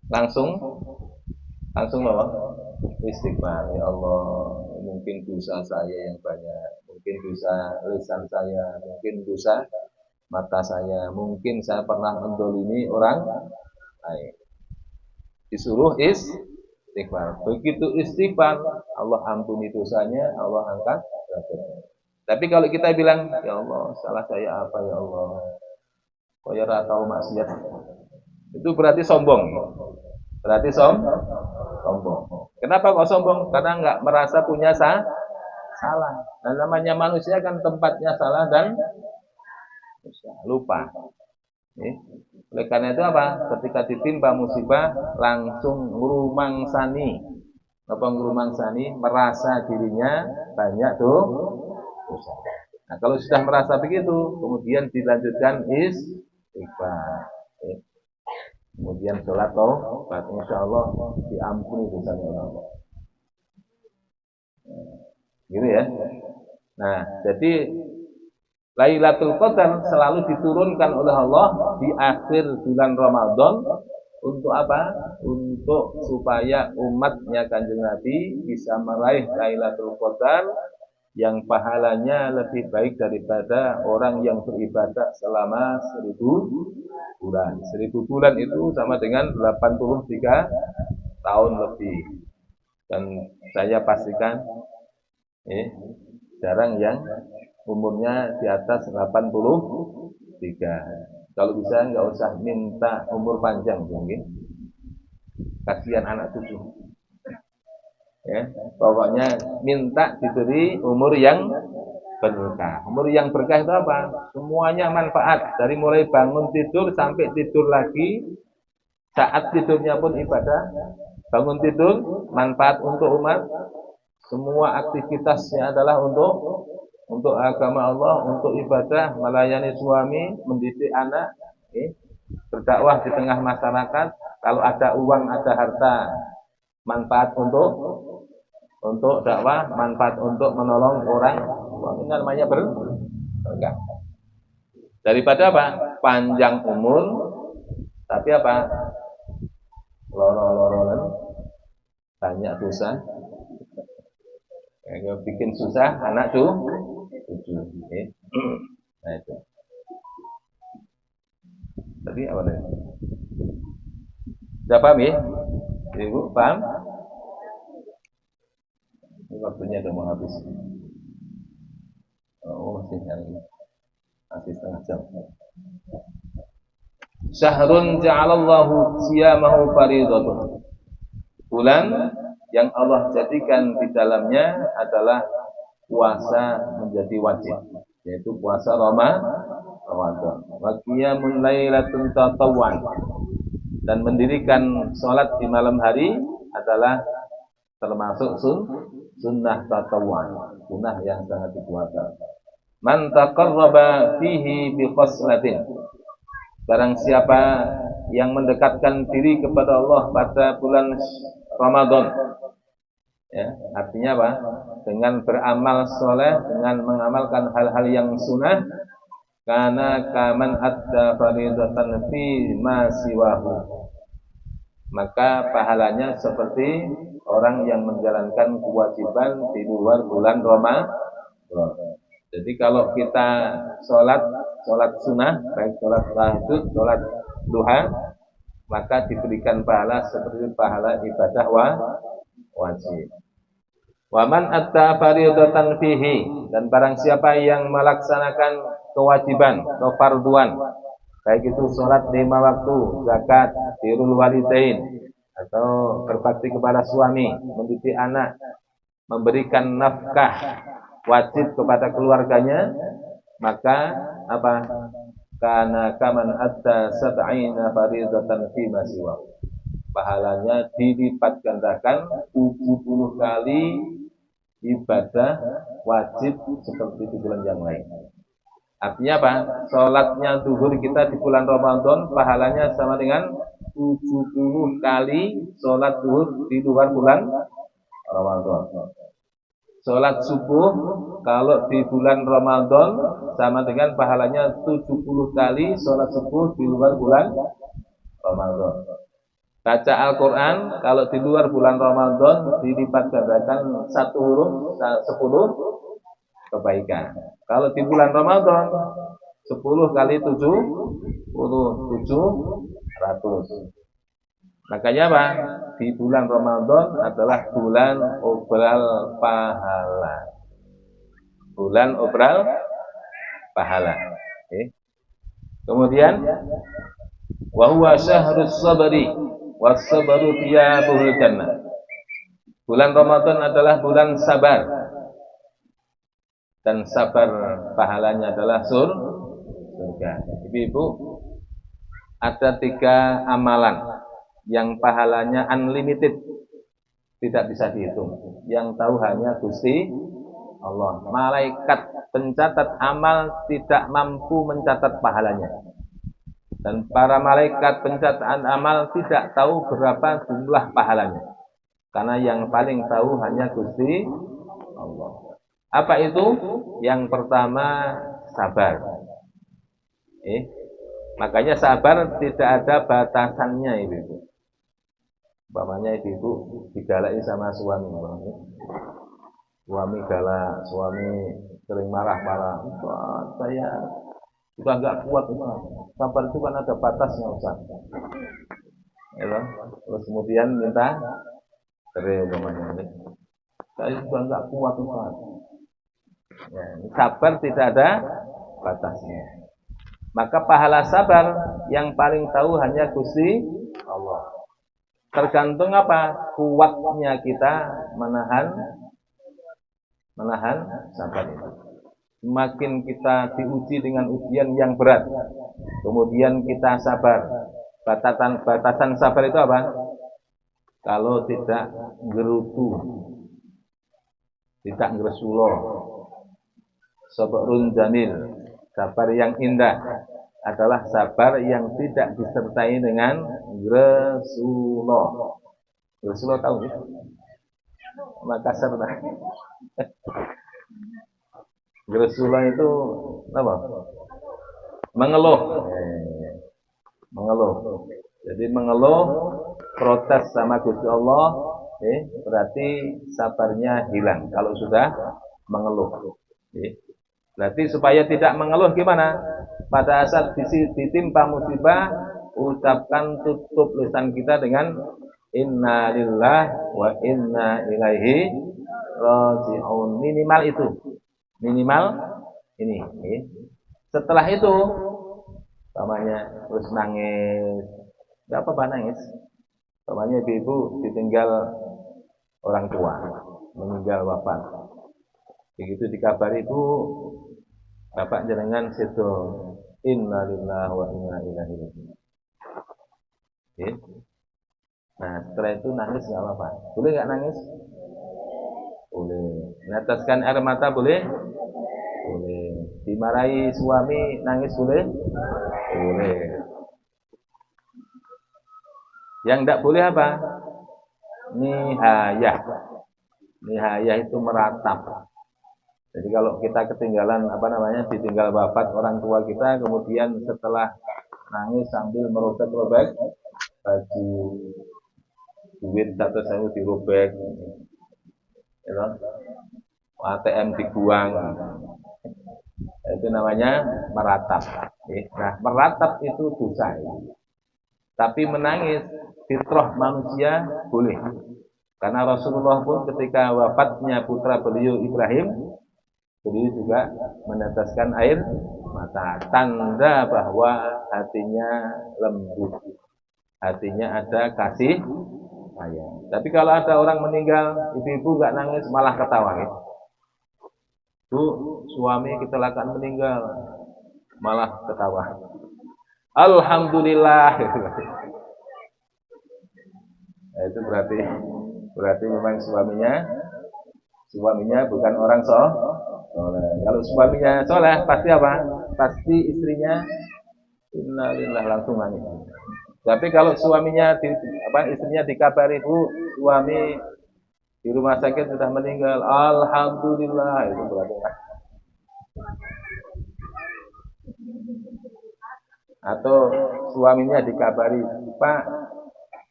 langsung apa? Istighfar. Ya Allah, mungkin dosa saya yang banyak, mungkin dosa lisan saya, mungkin dosa mata saya, mungkin saya pernah mendolimi orang lain. Disuruh istighfar. Begitu istighfar, Allah ampuni dosanya, Allah angkat derajatnya. Tapi kalau kita bilang, ya Allah, salah saya apa ya Allah? Kok ya tahu maksiat? Itu berarti sombong. Berarti sombong. Kenapa kok sombong? Karena nggak merasa punya salah. Dan namanya manusia kan tempatnya salah dan lupa. Oleh karena itu apa? Ketika ditimpa musibah langsung ngurumangsani. Apa ngurumangsani? Merasa dirinya banyak dosa. Nah, kalau sudah merasa begitu, kemudian dilanjutkan istighfar. Kemudian sholat taubat, insya Allah diampuni dosanya Allah. Gitu ya. Nah, jadi Lailatul Qadar selalu diturunkan oleh Allah di akhir bulan Ramadan untuk apa? Untuk supaya umatnya Kanjeng Nabi bisa meraih Lailatul Qadar yang pahalanya lebih baik daripada orang yang beribadah selama 1000 bulan. 1000 bulan itu sama dengan 83 tahun lebih. Dan saya pastikan jarang yang umurnya di atas 83. Kalau bisa nggak usah minta umur panjang mungkin. Kasihan anak cucu. Pokoknya minta diberi umur yang berkah. Umur yang berkah itu apa? Semuanya manfaat. Dari mulai bangun tidur sampai tidur lagi. Saat tidurnya pun ibadah. Bangun tidur, manfaat untuk umat. Semua aktivitasnya adalah untuk agama Allah, untuk ibadah, melayani suami, mendidik anak, berdakwah di tengah masyarakat. Kalau ada uang, ada harta, manfaat untuk dakwah, manfaat untuk menolong orang, ini namanya berkah. Daripada apa? Panjang umur, tapi apa? Loro-loroan, banyak dosa. Yang bikin susah anak cucu. Nah itu. Tadi apa tadi? Sudah paham ya? Ibu paham? Ini waktunya udah mau habis. Oh masih setengah jam. Syahrun ja'alallahu siyamahu fariidhatun. Bulan yang Allah jadikan di dalamnya adalah puasa menjadi wajib, yaitu puasa Ramadan. Wa qiyamun lailatun tatawwan, dan mendirikan salat di malam hari adalah termasuk sunnah tatawwan, sunnah yang sangat dikuatkan. Man taqarraba fihi bi khaslatin, barang siapa yang mendekatkan diri kepada Allah pada bulan Ramadan, ya, artinya apa? Dengan beramal soleh, dengan mengamalkan hal-hal yang sunnah, karena kaman adda faridatan fi ma siwahu, maka pahalanya seperti orang yang menjalankan kewajiban di luar bulan Ramadan. Jadi kalau kita sholat sunnah, baik sholat tahajud, sholat duha, maka diberikan pahala seperti pahala ibadah wajib. Waman atta fariidatan fihi, dan barang siapa yang melaksanakan kewajiban atau farduan, baik itu sholat 5 waktu, zakat, birrul walidain, atau berbakti kepada suami, mendidik anak, memberikan nafkah wajib kepada keluarganya, maka apa? Kana kaman atta sab'ina fariidatan fi ma siwa, pahalanya dilipat gandakan 70 kali ibadah wajib seperti di bulan yang lain. Artinya apa? Sholatnya zuhur kita di bulan Ramadan pahalanya sama dengan 70 kali sholat zuhur di luar bulan Ramadan. Sholat subuh kalau di bulan Ramadan sama dengan pahalanya 70 kali sholat subuh di luar bulan Ramadan. Baca Al-Quran kalau di luar bulan Ramadan dilipat gandakan 1 huruf 10 kebaikan. Kalau di bulan Ramadan 10 kali 700. Makanya apa? Di bulan Ramadan adalah bulan obral pahala. Bulan obral pahala. Okay. Kemudian wa huwa syahrus sabri was sabru thiyabul jannah. Bulan Ramadan adalah bulan sabar, dan sabar pahalanya adalah surga. Ibu-ibu, ada 3 amalan yang pahalanya unlimited, tidak bisa dihitung. Yang tahu hanya Gusti Allah. Malaikat pencatat amal tidak mampu mencatat pahalanya. Dan para malaikat pencatatan amal tidak tahu berapa jumlah pahalanya. Karena yang paling tahu hanya Gusti Allah. Apa itu? Yang pertama, sabar. Makanya sabar tidak ada batasannya, Ibu. Umpamanya ibu digalai sama suami, suami galak, suami sering marah-marah, saya sudah nggak kuat, sabar itu kan ada batasnya, Ustaz. Ya, terus kemudian minta cerai, umpamanya, saya sudah nggak kuat, Ustaz. Ya, sabar tidak ada batasnya. Maka pahala sabar yang paling tahu hanya Gusti Allah. Tergantung apa? Kuatnya kita menahan sabar itu. Semakin kita diuji dengan ujian yang berat, kemudian kita sabar. Batasan sabar itu apa? Kalau tidak gerutu, tidak ngresulo, sabarun jamil, sabar yang indah. adalah sabar yang tidak disertai dengan Rasulullah. Rasulullah tahu ya? Makassar nah. Rasulullah itu apa? Mengeluh. Mengeluh. Jadi mengeluh, protes sama Gusti Allah, berarti sabarnya hilang. Kalau sudah mengeluh. Berarti supaya tidak mengeluh gimana? Pada saat ditimpa musibah, ucapkan tutup lisan kita dengan inna lillah wa inna ilaihi raji'un. Minimal itu. Minimal ini. Setelah itu, namanya terus nangis. Tidak apa-apa nangis. Namanya ibu ditinggal orang tua, meninggal wafat. Begitu dikabari ibu, bapak jenengan situ innalillahi wa inna ilaihi raji'un. Nah setelah itu nangis nggak apa-apa. Boleh nggak nangis? Boleh. Meneteskan air mata boleh? Boleh. Dimarahi suami nangis boleh? Boleh. Yang tidak boleh apa? Nihayah. Nihayah itu meratap. Jadi kalau kita ketinggalan ditinggal wafat orang tua kita, kemudian setelah nangis sambil merobek-robek baju, duit 100.000 dirobek, ATM dibuang, itu namanya meratap. Nah, meratap itu dosa. Tapi menangis fitrah manusia boleh. Karena Rasulullah pun ketika wafatnya putra beliau Ibrahim, beliau juga meneteskan air mata, tanda bahwa hatinya lembut, hatinya ada kasih sayang. Tapi kalau ada orang meninggal, ibu-ibu nggak nangis malah ketawa. Bu, suami kecelakaan meninggal, malah ketawa. Alhamdulillah. Nah, itu berarti memang suaminya bukan orang soleh. Kalau suaminya soleh pasti apa? Pasti istrinya innalillah langsung nangis. Tapi kalau istrinya dikabari, Bu, suami di rumah sakit sudah meninggal, alhamdulillah, itu berarti. Atau suaminya dikabari, Pak,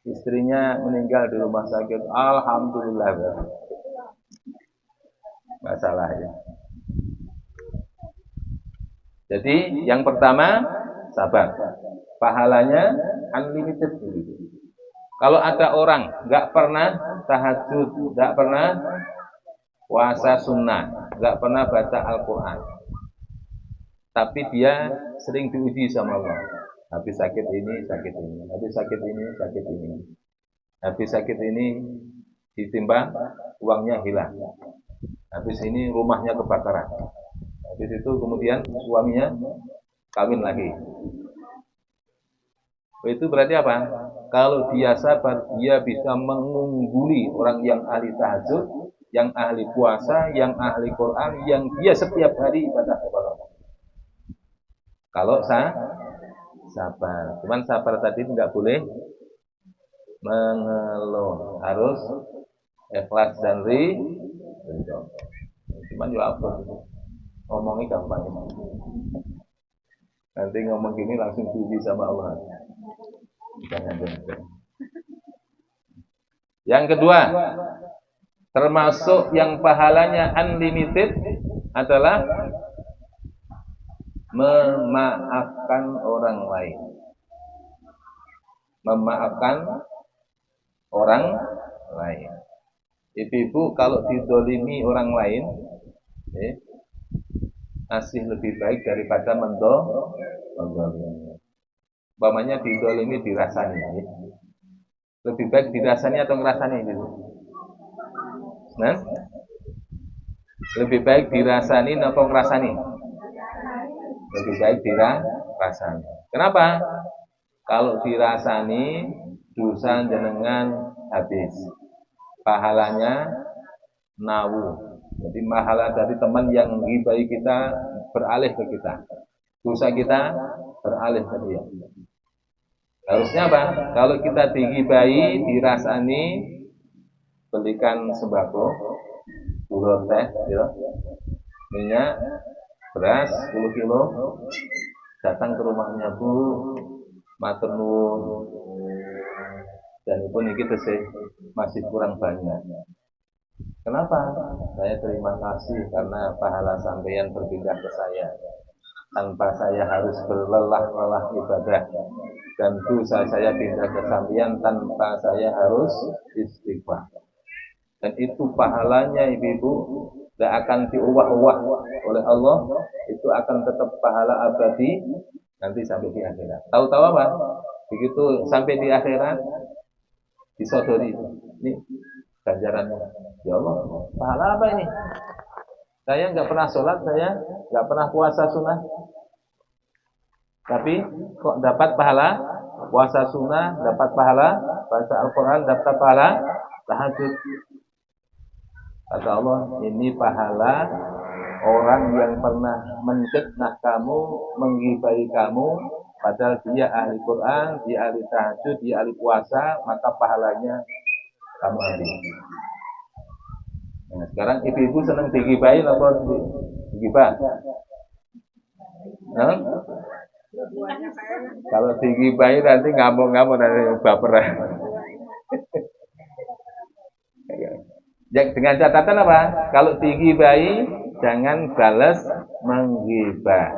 istrinya meninggal di rumah sakit, alhamdulillah. Masalah ya. Jadi yang pertama sabar. Pahalanya unlimited. Kalau ada orang nggak pernah tahajud, nggak pernah puasa sunnah, nggak pernah baca Al-Quran, tapi dia sering diuji sama Allah. Habis sakit ini, habis sakit ini, habis sakit ini ditimpa, uangnya hilang. Habis ini rumahnya kebakaran. Habis itu kemudian suaminya kawin lagi. Itu berarti apa? Kalau dia sabar, dia bisa mengungguli orang yang ahli tahajud, yang ahli puasa, yang ahli Quran, yang dia setiap hari ibadah kepada Allah. Kalau sabar, cuman sabar tadi tidak boleh mengeluh, harus ikhlas dan ridho. Cuman ya apa? Ngomongnya gampang. Nanti ngomong gini langsung puji sama Allah. Yang kedua, termasuk yang pahalanya unlimited adalah memaafkan orang lain. Memaafkan orang lain. Ibu-ibu kalau didolimi orang lain, masih lebih baik daripada mendolimi. Umpamanya didolimi dirasani. Lebih baik dirasani atau ngerasani gitu. Nah, lebih baik dirasani atau ngerasani? Lebih baik dirasani. Kenapa? Kalau dirasani dosa jenengan habis, pahalanya nawu. Jadi pahala dari teman yang menggibai kita beralih ke kita. dosa kita beralih ke dia. Harusnya apa? Kalau kita digibahi, dirasani, belikan sembako, gula teh, ya, minyak, beras 10 kilo, datang ke rumahnya, Bu, matur nuwun, dan itu niki tesih masih kurang banyak. Kenapa? Saya terima kasih karena pahala sampeyan berpindah ke saya. Tanpa saya harus berlelah-lelah ibadah, dan dosa saya pindah ke sampeyan tanpa saya harus istighfar. Dan itu pahalanya ibu-ibu tidak akan diuwah-uwah oleh Allah, itu akan tetap pahala abadi nanti sampai di akhirat. Tahu-tahu apa? Begitu sampai di akhirat disodori, ini ganjarannya. Ya Allah, pahala apa ini? Saya nggak pernah sholat, saya nggak pernah puasa sunnah, tapi kok dapat pahala puasa sunnah, dapat pahala baca Al-Quran, dapat pahala tahajud. Kata Allah, ini pahala orang yang pernah menfitnah kamu, menggibahi kamu, padahal dia ahli Quran, dia ahli tahajud, dia ahli puasa, maka pahalanya kamu ambil. Nah, sekarang ibu-ibu senang digibahi atau digibah? Nah? Kalau digibahi nanti ngamuk-ngamuk nanti baperan. Dengan catatan apa? Kalau digibahi jangan balas menggibah.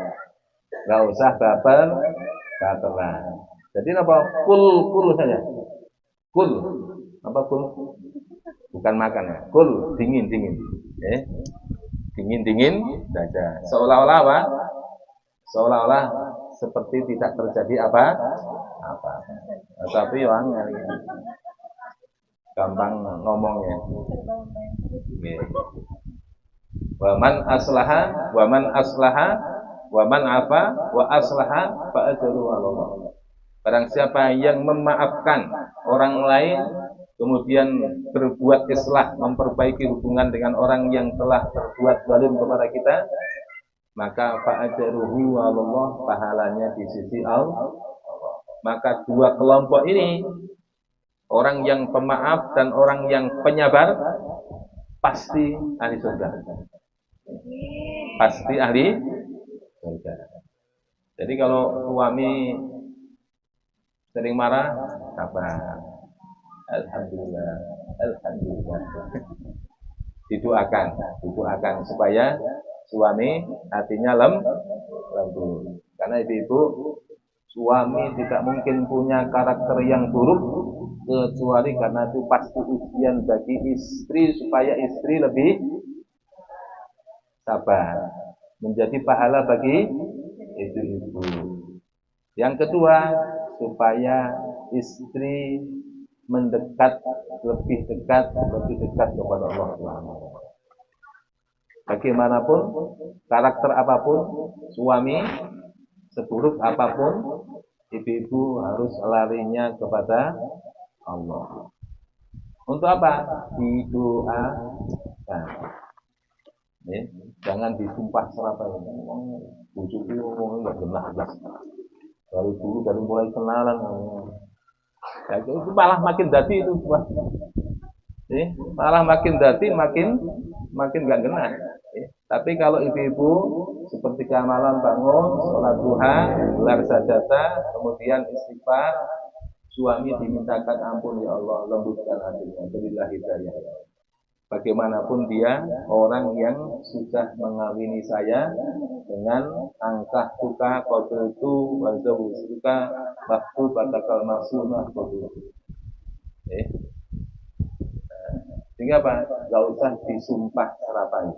Gak usah baperan. Jadi apa? Kul saja. Kul. Apa kul? Bukan makan ya. Kul, dingin. Dingin saja. Seolah-olah apa? Seolah-olah seperti tidak terjadi apa. Tapi orang gampang ngomongnya. Waman aslaha, waman afa, wa aslaha, fa ajruhu 'ala Allah. Barang siapa yang memaafkan orang lain, kemudian berbuat islah, memperbaiki hubungan dengan orang yang telah berbuat zalim kepada kita, maka fa ajruhu 'ala Allah, pahalanya di sisi Allah. Maka dua kelompok ini, orang yang pemaaf dan orang yang penyabar, pasti ahli surga. Pasti ahli surga. Jadi kalau suami sering marah, sabar. Alhamdulillah. Didoakan supaya suami hatinya lembut. Karena ibu-ibu, suami tidak mungkin punya karakter yang buruk kecuali karena itu pasti ujian bagi istri supaya istri lebih sabar, menjadi pahala bagi ibu-ibu. Yang kedua, supaya istri lebih dekat kepada Allah Subhanahu. Bagaimanapun karakter apapun suami, seburuk apapun, ibu-ibu harus larinya kepada Allah. Untuk apa? Didoakan. Jangan disumpah serapah. Bujuku nggak jelas. Dari mulai kenalan. Ya, itu malah makin dadi itu. Malah makin dadi makin nggak genah. Tapi kalau ibu-ibu seperti keamalan bangun, sholat duha, gelar sajadah, kemudian istighfar, suami dimintakan ampun, ya Allah, lembutkan hatinya, berilah hidayah. Bagaimanapun dia orang yang sudah mengawini saya dengan angkah suka qabiltu wa zawjuka waktu batakal masunah qabiltu. Sehingga apa? Gak usah disumpah serapah.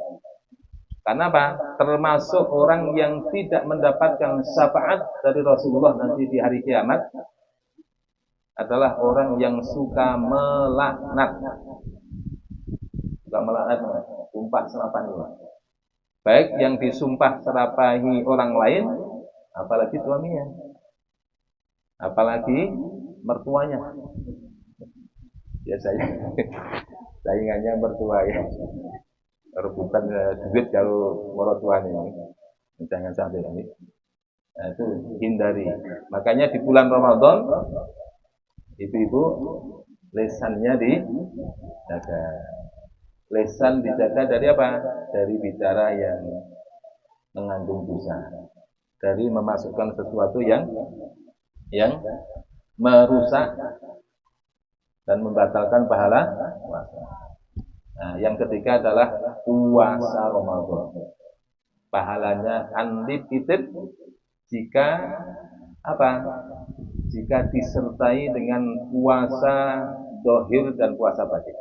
Karena apa? Termasuk orang yang tidak mendapatkan syafaat dari Rasulullah nanti di hari kiamat adalah orang yang suka melaknat. Suka melaknat, sumpah serapahi. Baik yang disumpah serapahi orang lain, apalagi suaminya, apalagi mertuanya. Biasanya saingannya mertua ya. Rebutan duit kalau mertuanya. Jangan sampai ini. Nah, itu hindari. Makanya di bulan Ramadan ibu-ibu lesannya dijaga. Lesan dijaga dari apa? Dari bicara yang mengandung dosa. Dari memasukkan sesuatu yang merusak dan membatalkan pahala puasa. Nah, yang ketiga adalah puasa Ramadan. Pahalanya unlimited jika apa? Jika disertai dengan puasa dohir dan puasa batin.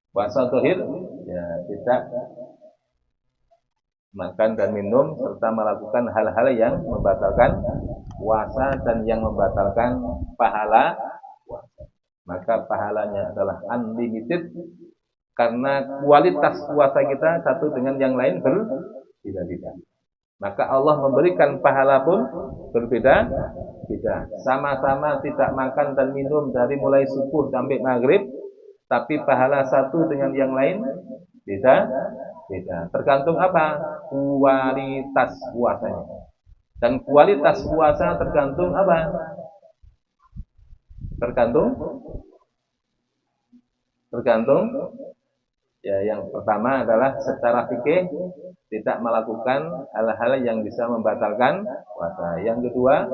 Puasa dohir ya tidak makan dan minum serta melakukan hal-hal yang membatalkan puasa dan yang membatalkan pahala puasa. Maka pahalanya adalah unlimited karena kualitas puasa kita satu dengan yang lain berbeda-beda. Maka Allah memberikan pahala pun berbeda-beda. Sama-sama tidak makan dan minum dari mulai subuh sampai maghrib, tapi pahala satu dengan yang lain beda-beda. Tergantung apa? Kualitas puasanya. Dan kualitas puasa tergantung apa? Tergantung ya, yang pertama adalah secara fikih tidak melakukan hal-hal yang bisa membatalkan puasa. Yang kedua,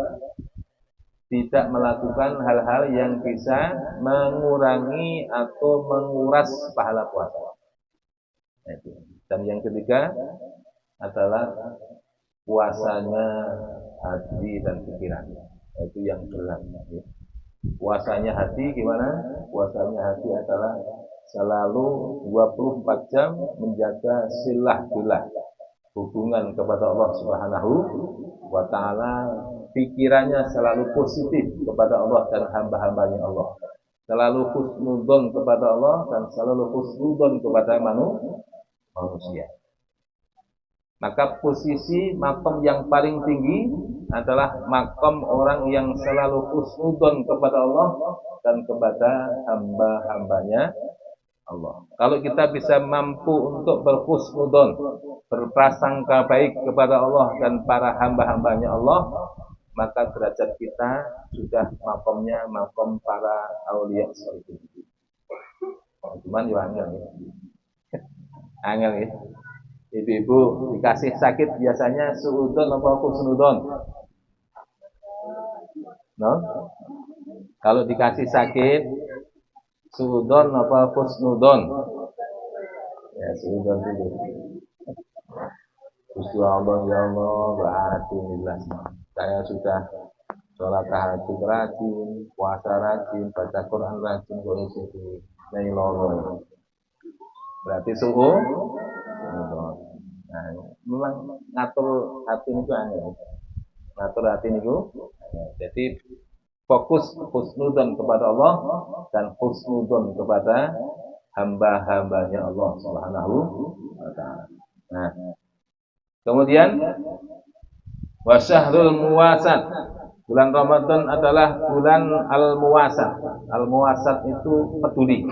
tidak melakukan hal-hal yang bisa mengurangi atau menguras pahala puasa. Dan yang ketiga adalah puasanya hati dan pikiran. Itu yang berat. Puasanya hati gimana? Puasanya hati adalah selalu 24 jam menjaga silah-bilah hubungan kepada Allah Subhanahu wa ta'ala. Pikirannya selalu positif kepada Allah dan hamba-hambanya Allah. Selalu husnudon kepada Allah dan selalu husnudon kepada manusia. Maka posisi makom yang paling tinggi adalah makom orang yang selalu husnudon kepada Allah dan kepada hamba-hambanya Allah. Kalau kita bisa mampu untuk berhusnudon, berprasangka baik kepada Allah dan para hamba-hambanya Allah, maka derajat kita sudah makomnya makom para auliya sholihin. Cuman yo angel ya. Angel ya. Ibu-ibu dikasih sakit biasanya suudon apa husnudon? No? Kalau dikasih sakit suudon apa husnudon? Ya suudon dulu. Gusti Allah ya Allah, alhamdulillah. Saya sudah sholat tahajud rajin, puasa rajin, baca Quran rajin, kondisi di Nailoro. Berarti suhu. Nah, memang ngatur hati itu aneh. Ngatur hati itu. Jadi fokus husnudon kepada Allah dan husnudon kepada hamba-hambanya Allah Subhanahu wa ta'ala. Nah, kemudian wasyahrul muwasat. Bulan Ramadan adalah bulan al-muwasat. Al-muwasat itu peduli.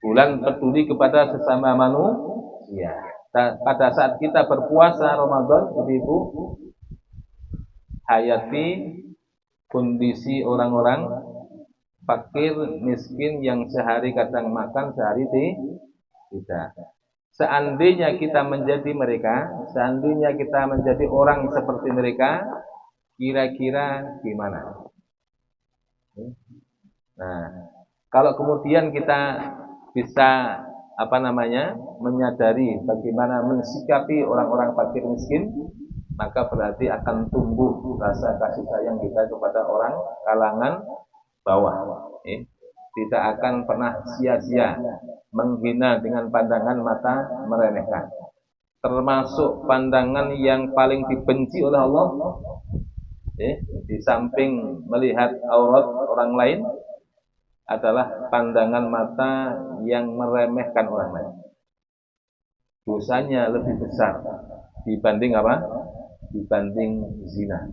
Bulan peduli kepada sesama manusia. Pada saat kita berpuasa Ramadan, ibu-ibu, hayati kondisi orang-orang fakir, miskin yang sehari kadang makan, sehari tidak. Seandainya kita menjadi mereka, seandainya kita menjadi orang seperti mereka, kira-kira gimana? Nah, kalau kemudian kita bisa menyadari bagaimana mensikapi orang-orang fakir miskin, maka berarti akan tumbuh rasa kasih sayang kita kepada orang kalangan bawah. Tidak akan pernah sia-sia menghina dengan pandangan mata meremehkan. Termasuk pandangan yang paling dibenci oleh Allah, di samping melihat aurat orang lain, adalah pandangan mata yang meremehkan orang lain. Dosanya lebih besar dibanding apa? Dibanding zina.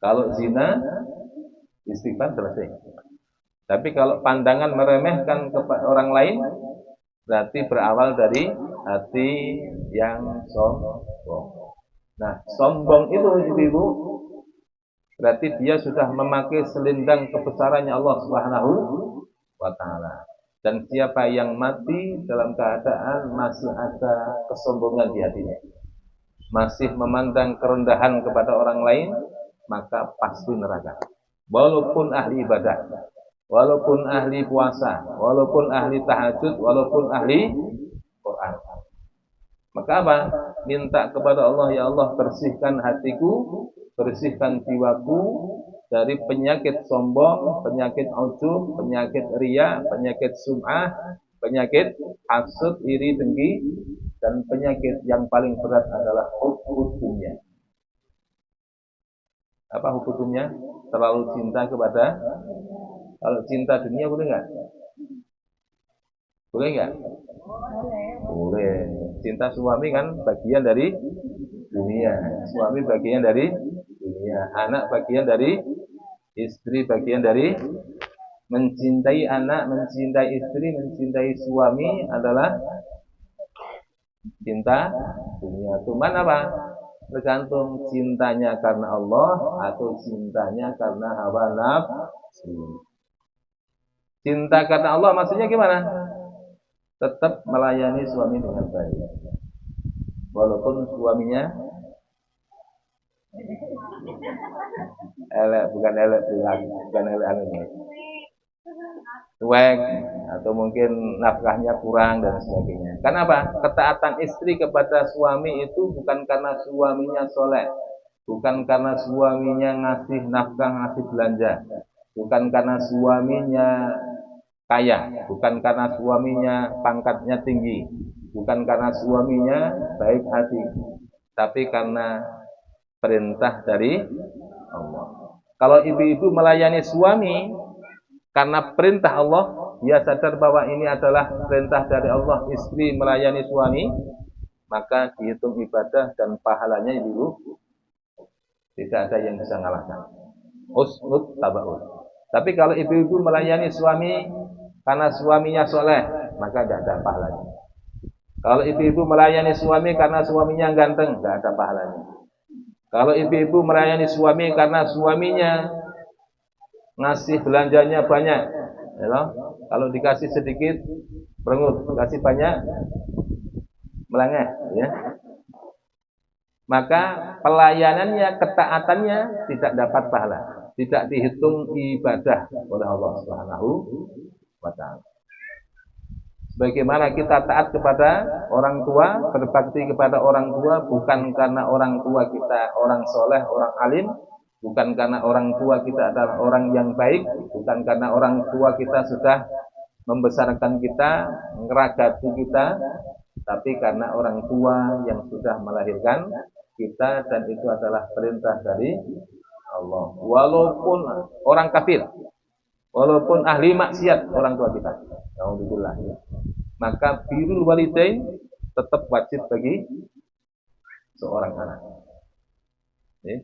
Kalau zina istighfar selesai. Tapi kalau pandangan meremehkan kepada orang lain, berarti berawal dari hati yang sombong. Nah, sombong itu ibu-ibu berarti dia sudah memakai selendang kebesarannya Allah Subhanahu wa taala. Dan siapa yang mati dalam keadaan masih ada kesombongan di hatinya, masih memandang kerendahan kepada orang lain, maka pasti neraka. Walaupun ahli ibadah, walaupun ahli puasa, walaupun ahli tahajud, walaupun ahli Quran. Maka apa? Minta kepada Allah, ya Allah bersihkan hatiku, bersihkan jiwaku dari penyakit sombong, penyakit ujub, penyakit riya, penyakit sum'ah, penyakit hasud, iri, dengki, dan penyakit yang paling berat adalah hukumnya. Apa hukumnya? Terlalu cinta kepada, kalau cinta dunia boleh nggak? Boleh nggak? Boleh. Cinta suami kan bagian dari dunia, suami bagian dari dunia, anak bagian dari istri, bagian dari mencintai anak, mencintai istri, mencintai suami adalah cinta dunia. Cuman apa? Tergantung cintanya karena Allah atau cintanya karena hawa nafsu. Cinta karena Allah maksudnya gimana? Tetap melayani suami dengan baik, walaupun suaminya bukan cuek atau mungkin nafkahnya kurang dan sebagainya. Kenapa? Ketaatan istri kepada suami itu bukan karena suaminya soleh, bukan karena suaminya ngasih nafkah, ngasih belanja, bukan karena suaminya kaya, bukan karena suaminya pangkatnya tinggi, bukan karena suaminya baik hati, tapi karena perintah dari Allah. Kalau ibu-ibu melayani suami karena perintah Allah, dia sadar bahwa ini adalah perintah dari Allah, istri melayani suami, maka dihitung ibadah dan pahalanya ibu tidak ada yang bisa ngalahkan. Usnud tabaun. Tapi kalau ibu-ibu melayani suami karena suaminya soleh, maka tidak ada pahalanya. Kalau ibu-ibu melayani suami karena suaminya ganteng, tidak ada pahalanya. Kalau ibu-ibu melayani suami karena suaminya ngasih belanjanya banyak, ya, kalau dikasih sedikit berengut, kasih banyak melengah, ya. Maka pelayanannya, ketaatannya tidak dapat pahala, tidak dihitung ibadah oleh Allah Subhanahu wa taala. Bagaimana kita taat kepada orang tua, berbakti kepada orang tua bukan karena orang tua kita orang soleh, orang alim, bukan karena orang tua kita adalah orang yang baik, bukan karena orang tua kita sudah membesarkan kita, ngeragati kita, tapi karena orang tua yang sudah melahirkan kita, dan itu adalah perintah dari Allah. Walaupun orang kafir, walaupun ahli maksiat orang tua kita, alhamdulillah, ya. Maka birrul walidain tetap wajib bagi seorang anak. Ya.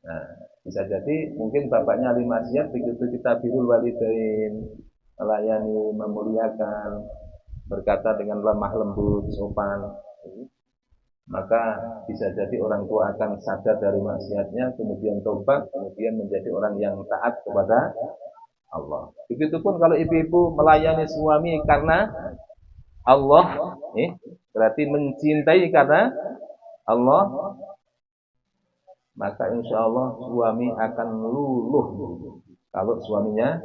Nah, bisa jadi mungkin bapaknya ahli maksiat, begitu kita birrul walidain, melayani, memuliakan, berkata dengan lemah lembut, sopan, maka bisa jadi orang tua akan sadar dari maksiatnya, kemudian tobat, kemudian menjadi orang yang taat kepada Allah. Begitupun kalau ibu-ibu melayani suami karena Allah, berarti mencintai karena Allah, maka insya Allah suami akan luluh kalau suaminya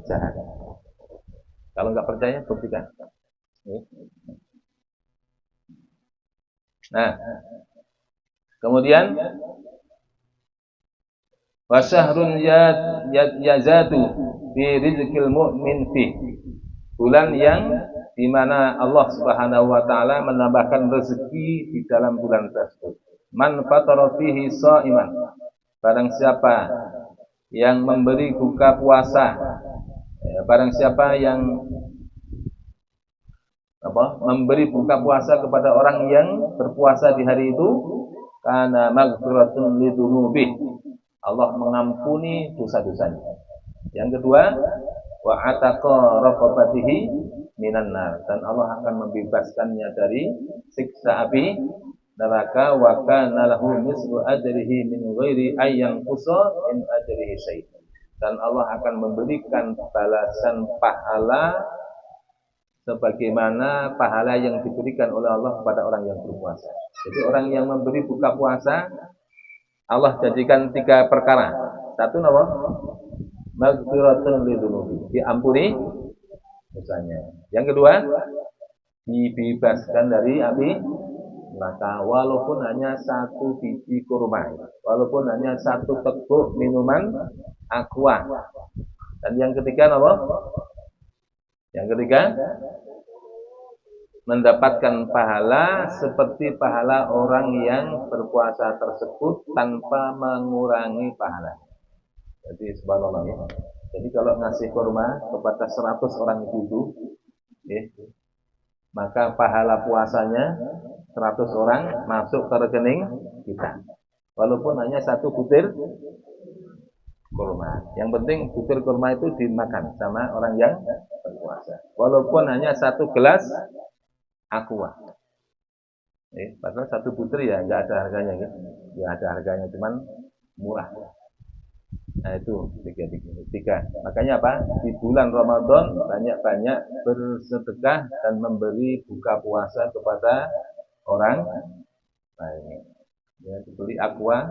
jahat. Kalau nggak percaya, buktikan. Nah, kemudian wasyahrun yazadu bi rizqil mu'min fi, bulan yang dimana Allah Subhanahu wa taala menambahkan rezeki di dalam bulan tersebut. Man fatara fihi shaiman, barang siapa yang memberi buka puasa, barang siapa yang memberi buka puasa kepada orang yang berpuasa di hari itu, kana maghfiratun lidunubi, Allah mengampuni dosa-dosanya. Yang kedua, wa ataqa raqabatihi minan nar, dan Allah akan membebaskannya dari siksa api neraka. Wa kana lahu mislu ajrihi min ghairi ayyan qusa min ajrihi syai'. Dan Allah akan memberikan balasan pahala sebagaimana pahala yang diberikan oleh Allah kepada orang yang berpuasa. Jadi orang yang memberi buka puasa, Allah jadikan 3 perkara. Satu apa? Maghfiratun lidzunubi, diampuni dosanya. Yang kedua, dibebaskan dari api neraka walaupun hanya 1 biji kurma, walaupun hanya 1 teguk minuman aqua. Dan yang ketiga apa? Yang ketiga, mendapatkan pahala seperti pahala orang yang berpuasa tersebut tanpa mengurangi pahala. Jadi subhanallah ya. Jadi kalau ngasih kurma kepada 100 orang itu ya, maka pahala puasanya 100 orang masuk ke rekening kita. Walaupun hanya 1 butir kurma. Yang penting butir kurma itu dimakan sama orang yang berpuasa. Walaupun hanya 1 gelas aqua. Padahal 1 butir ya nggak ada harganya ya. Nggak ada harganya, cuman murah. Nah itu tiga. Makanya apa? Di bulan Ramadan banyak-banyak bersedekah dan memberi buka puasa kepada orang lain. Ya, dibeli aqua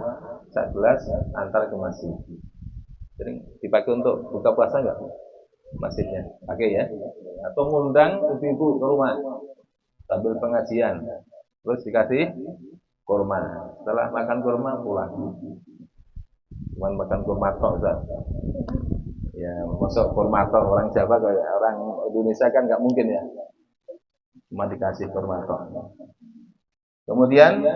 1 gelas antar ke masjid. Jadi dipakai untuk buka puasa enggak? Masjidnya pakai ya. Atau ngundang ibu-ibu ke rumah sambil pengajian. Terus dikasih kurma. Setelah makan kurma pulang. Cuman makan kurma tok, Ustaz. Ya, masuk kurma tok, orang Jawa kayak orang Indonesia kan enggak mungkin ya. Cuma dikasih kurma tok. Kemudian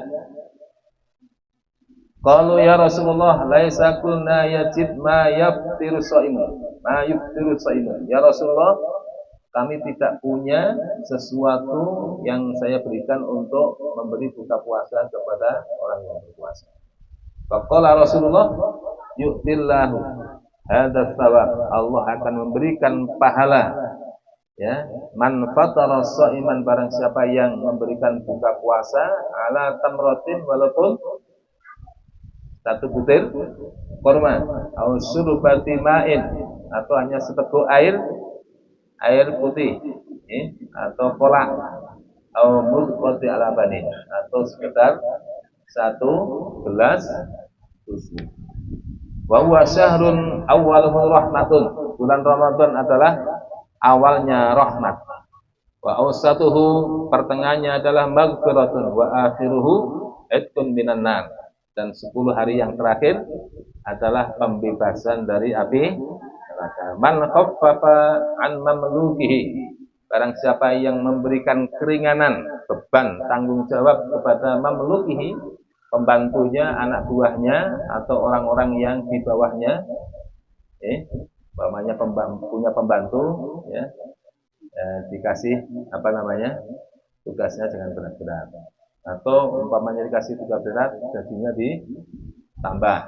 qalu ya Rasulullah laisa kunna yajid ma yaftiru shaimun. Ma yaftiru shaimun. Ya Rasulullah, kami tidak punya sesuatu yang saya berikan untuk memberi buka puasa kepada orang yang berpuasa. Faqala Rasulullah yu'tillahu hadza tsawab. Allah akan memberikan pahala ya, man fatara shaiman, barang siapa yang memberikan buka puasa ala tamratin, walaupun 1 butir kurma, au surubati ma'in, atau hanya seteguk air putih atau kolak, au mudqati ala banin, atau sekitar 1 gelas susu. Wa huwa syahrun awwaluhu rahmatun. Bulan Ramadan adalah awalnya rahmat. Wa awsatuhu, pertengahannya adalah maghfiratun, wa akhiruhu itqun minan nar. Dan 10 hari yang terakhir adalah pembebasan dari api neraka. Man khaffafa an mamlukihi, barang siapa yang memberikan keringanan beban tanggung jawab kepada mamlukihi, pembantunya, anak buahnya, atau orang-orang yang di bawahnya, umpamanya punya pembantu ya, dikasih tugasnya jangan berat-berat, atau umpamanya dikasih tugas berat, gajinya ditambah.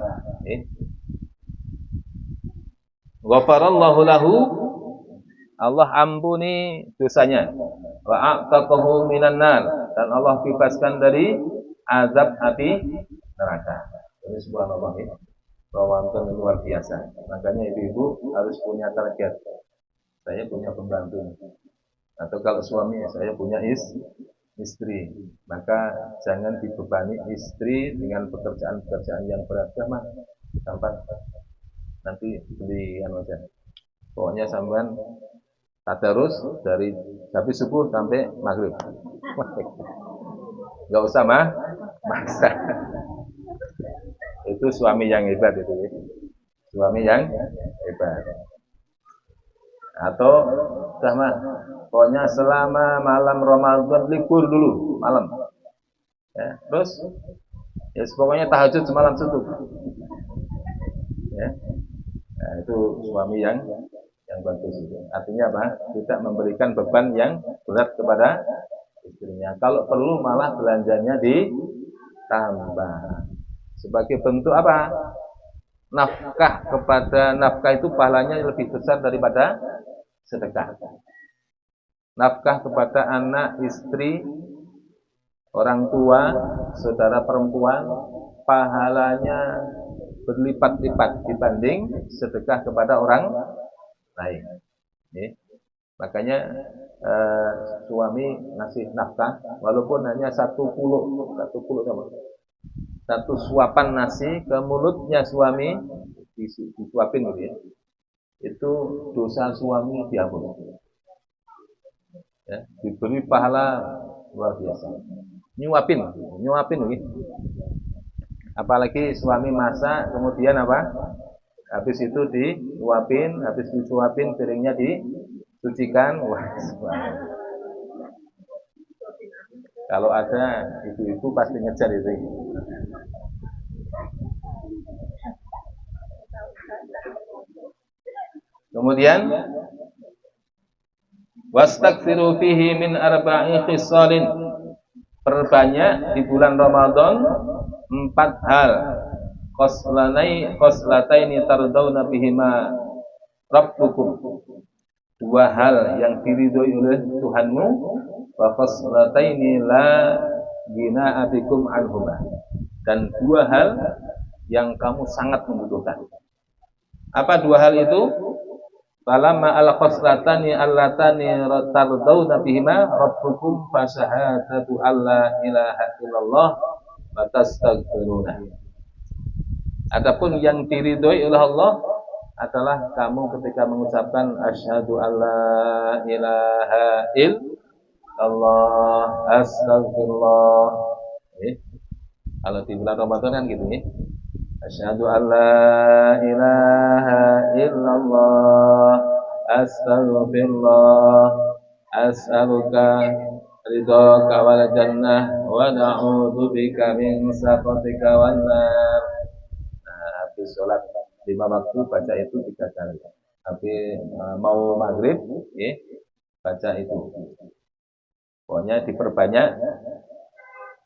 Ghafarallahu lahu, Allah ampuni dosanya. Wa a'taqahu minan nar, dan Allah bebaskan dari azab api neraka. Ini subhanallah ya. Ramadan luar biasa. Makanya ibu-ibu harus punya target. Saya punya pembantu. Atau kalau suami, saya punya istri. Maka jangan dibebani istri dengan pekerjaan-pekerjaan yang berat. Mah gampang. Nanti beli aja. Pokoknya sampean tadarus dari habis subuh sampai maghrib. Enggak usah maksa. Itu suami yang hebat itu ya. Suami yang hebat. Atau sama, pokoknya selama malam Ramadan libur dulu malam. Ya, terus ya pokoknya tahajud semalam suntuk. Ya. Nah, itu suami yang bagus itu. Artinya apa? Tidak memberikan beban yang berat kepada istrinya. Kalau perlu malah belanjanya ditambah. Sebagai bentuk apa? Nafkah itu pahalanya lebih besar daripada sedekah. nafkah kepada anak, istri, orang tua, saudara perempuan, pahalanya berlipat-lipat dibanding sedekah kepada orang lain. Makanya suami ngasih nafkah walaupun hanya satu suapan nasi ke mulutnya suami disuapin gitu ya. Itu dosa suami diampuni. Ya, diberi pahala luar biasa. Nyuapin gitu. Apalagi suami masak kemudian apa? Habis itu disuapin, habis disuapin piringnya disucikan. Wah, kalau ada ibu-ibu pasti ngejar itu. Kemudian wastaghfiru fihi min arba'i khisalin. Perbanyak di bulan Ramadan 4 hal. Khoslataini tardawna bihima rabbukum. 2 hal yang diridhoi oleh Tuhanmu, wa khoslataini la ghina bikum anhuma. Dan 2 hal yang kamu sangat membutuhkan. Apa 2 hal itu? Falamma al-khoslatani allatani tardawna bihima rabbukum fasahadatu alla ilaha illallah wa tastaghfiruna. Adapun yang diridhoi oleh Allah adalah kamu ketika mengucapkan asyhadu alla ilaha illallah astaghfirullah. Kalau di bulan Ramadan kan gitu ya. Asyhadu alla ilaha illallah astaghfirullah as'aluka ridhaka wal jannah wa na'udzubika min sakhatika wan nar. Habis sholat 5 waktu baca itu 3 kali. Habis mau maghrib baca itu. Pokoknya diperbanyak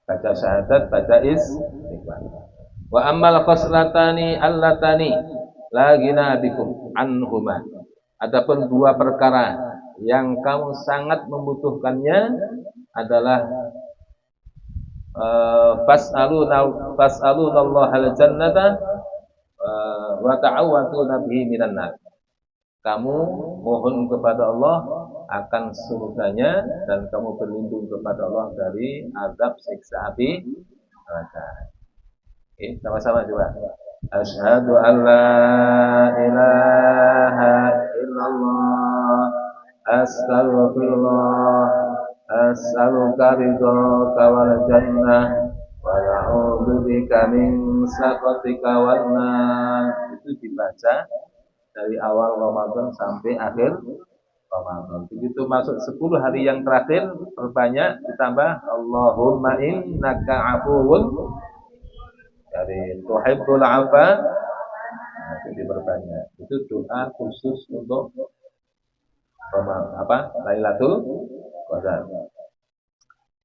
baca syahadat, baca istighfar. Wa ammal khoslatani allatani la ghina bikum anhuma. Adapun 2 perkara yang kamu sangat membutuhkannya adalah fas'alunallaha al-jannata wa ta'awwaduna bihi minan nar. Kamu mohon kepada Allah akan surganya dan kamu berlindung kepada Allah dari azab siksa api neraka. Sama-sama coba. Asyhadu an la ilaha illallah astaghfirullah as'aluka ridhaka wal jannah wa na'udzubika min sakhatika wan nar. Itu dibaca dari awal Ramadan sampai akhir Ramadan. Begitu masuk 10 hari yang terakhir perbanyak ditambah Allahumma innaka afuwun dari tuhibbul afa. Itu diperbanyak. Itu doa khusus untuk Lailatul Qadar.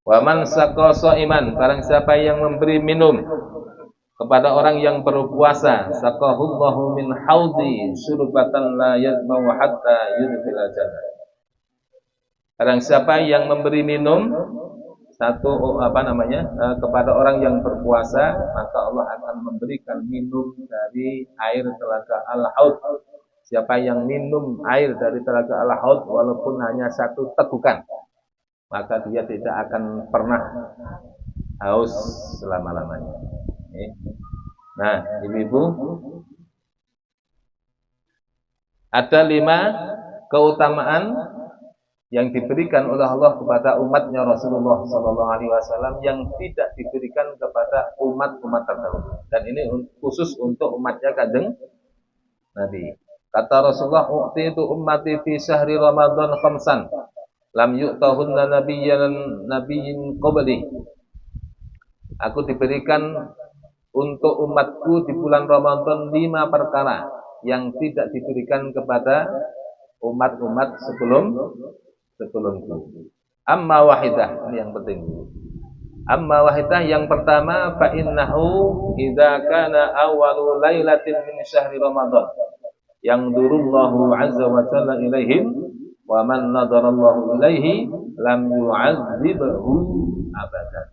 Wa man saqa shaiman, barang siapa yang memberi minum kepada orang yang berpuasa, saqahullahu min haudi syurbatan la yadmau hatta yudkhil jannah. Barang siapa yang memberi minum kepada orang yang berpuasa, maka Allah akan memberikan minum dari air telaga Al-Haud. Siapa yang minum air dari telaga Al-Haud walaupun hanya 1 tegukan, maka dia tidak akan pernah haus selama-lamanya. Nah, ibu-ibu, ada 5 keutamaan yang diberikan oleh Allah kepada umatnya Rasulullah SAW yang tidak diberikan kepada umat-umat terdahulu. Dan ini khusus untuk umatnya Kanjeng Nabi. Kata Rasulullah, "U'titu ummati fi syahri Ramadan khamsan lam yu'tahunna nabiyyin qabli." Aku diberikan untuk umatku di bulan Ramadan 5 perkara yang tidak diberikan kepada umat-umat sebelumku. Amma wahidah, ini yang penting. Amma wahidah, yang pertama, fa innahu idza kana awwalu lailatin min syahri Ramadan yang durullahu azza wa jalla ilaihim Wa man nadarallahu ilaihi lam yu'adzibhu abadan.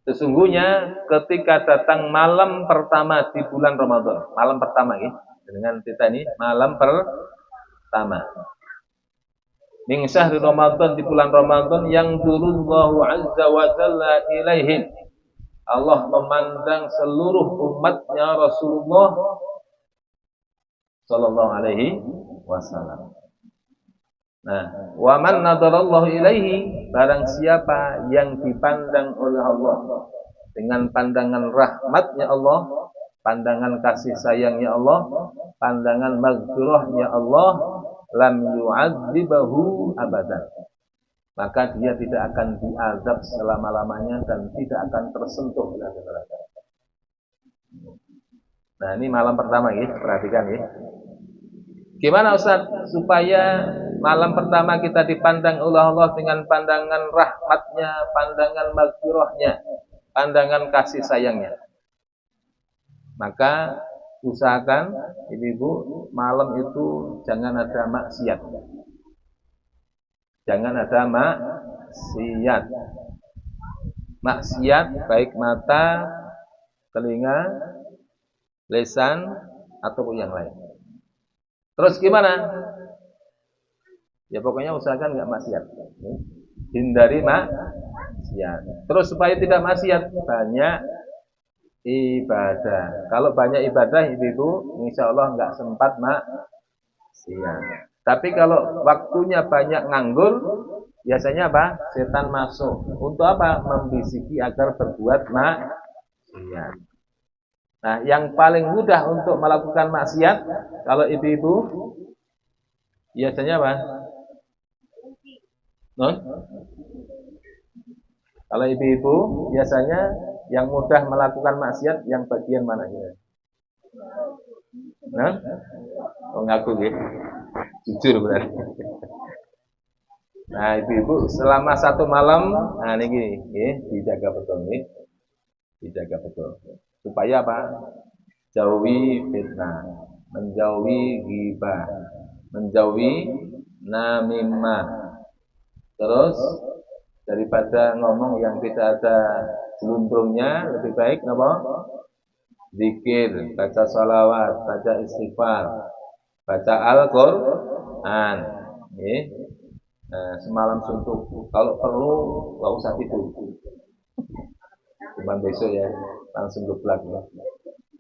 Sesungguhnya ketika datang malam pertama di bulan Ramadan, malam pertama ya, dengan kita ini malam pertama. Min syahri Ramadan, di bulan Ramadan, yang durullahu azza wa jalla ilaihim. Allah memandang seluruh umatnya Rasulullah sallallahu alaihi wasallam. Nah, wa man nadarallahu ilaihi, barang siapa yang dipandang oleh Allah dengan pandangan rahmatnya Allah, pandangan kasih sayangnya Allah, pandangan maghfirahnya Allah, lam yu'adzibahu abadan, maka dia tidak akan diazab selama-lamanya dan tidak akan tersentuh oleh neraka. Nah, ini malam pertama ya, perhatikan ya. Gimana Ustaz supaya malam pertama kita dipandang oleh Allah dengan pandangan rahmatnya, pandangan maghfirahnya, pandangan kasih sayangnya? Maka usahakan ibu-ibu malam itu jangan ada maksiat. Jangan ada maksiat. Maksiat baik mata, telinga, lisan ataupun yang lain. Terus gimana? Ya pokoknya usahakan enggak maksiat. Hindari maksiat. Terus supaya tidak maksiat, banyak ibadah. Kalau banyak ibadah ibu-ibu, insya Allah enggak sempat maksiat. Tapi kalau waktunya banyak nganggur, biasanya apa? Setan masuk. Untuk apa? Membisiki agar berbuat maksiat. Nah, yang paling mudah untuk melakukan maksiat, kalau ibu-ibu, biasanya apa? Non? Kalau ibu-ibu, biasanya yang mudah melakukan maksiat, yang bagian mana? Nah? Oh, ngaku gitu. Jujur berarti. Nah, ibu-ibu selama satu malam, nah ini gini, dijaga betul nih, dijaga betul. Supaya apa? Jauhi fitnah, menjauhi ghibah, menjauhi namimah. Terus daripada ngomong yang tidak ada jelundrungnya, lebih baik apa? Zikir, baca salawat, baca istighfar, baca Al-Qur'an. Nah, semalam suntuk. Kalau perlu enggak usah tidur. Cuma besok ya langsung geblak ya.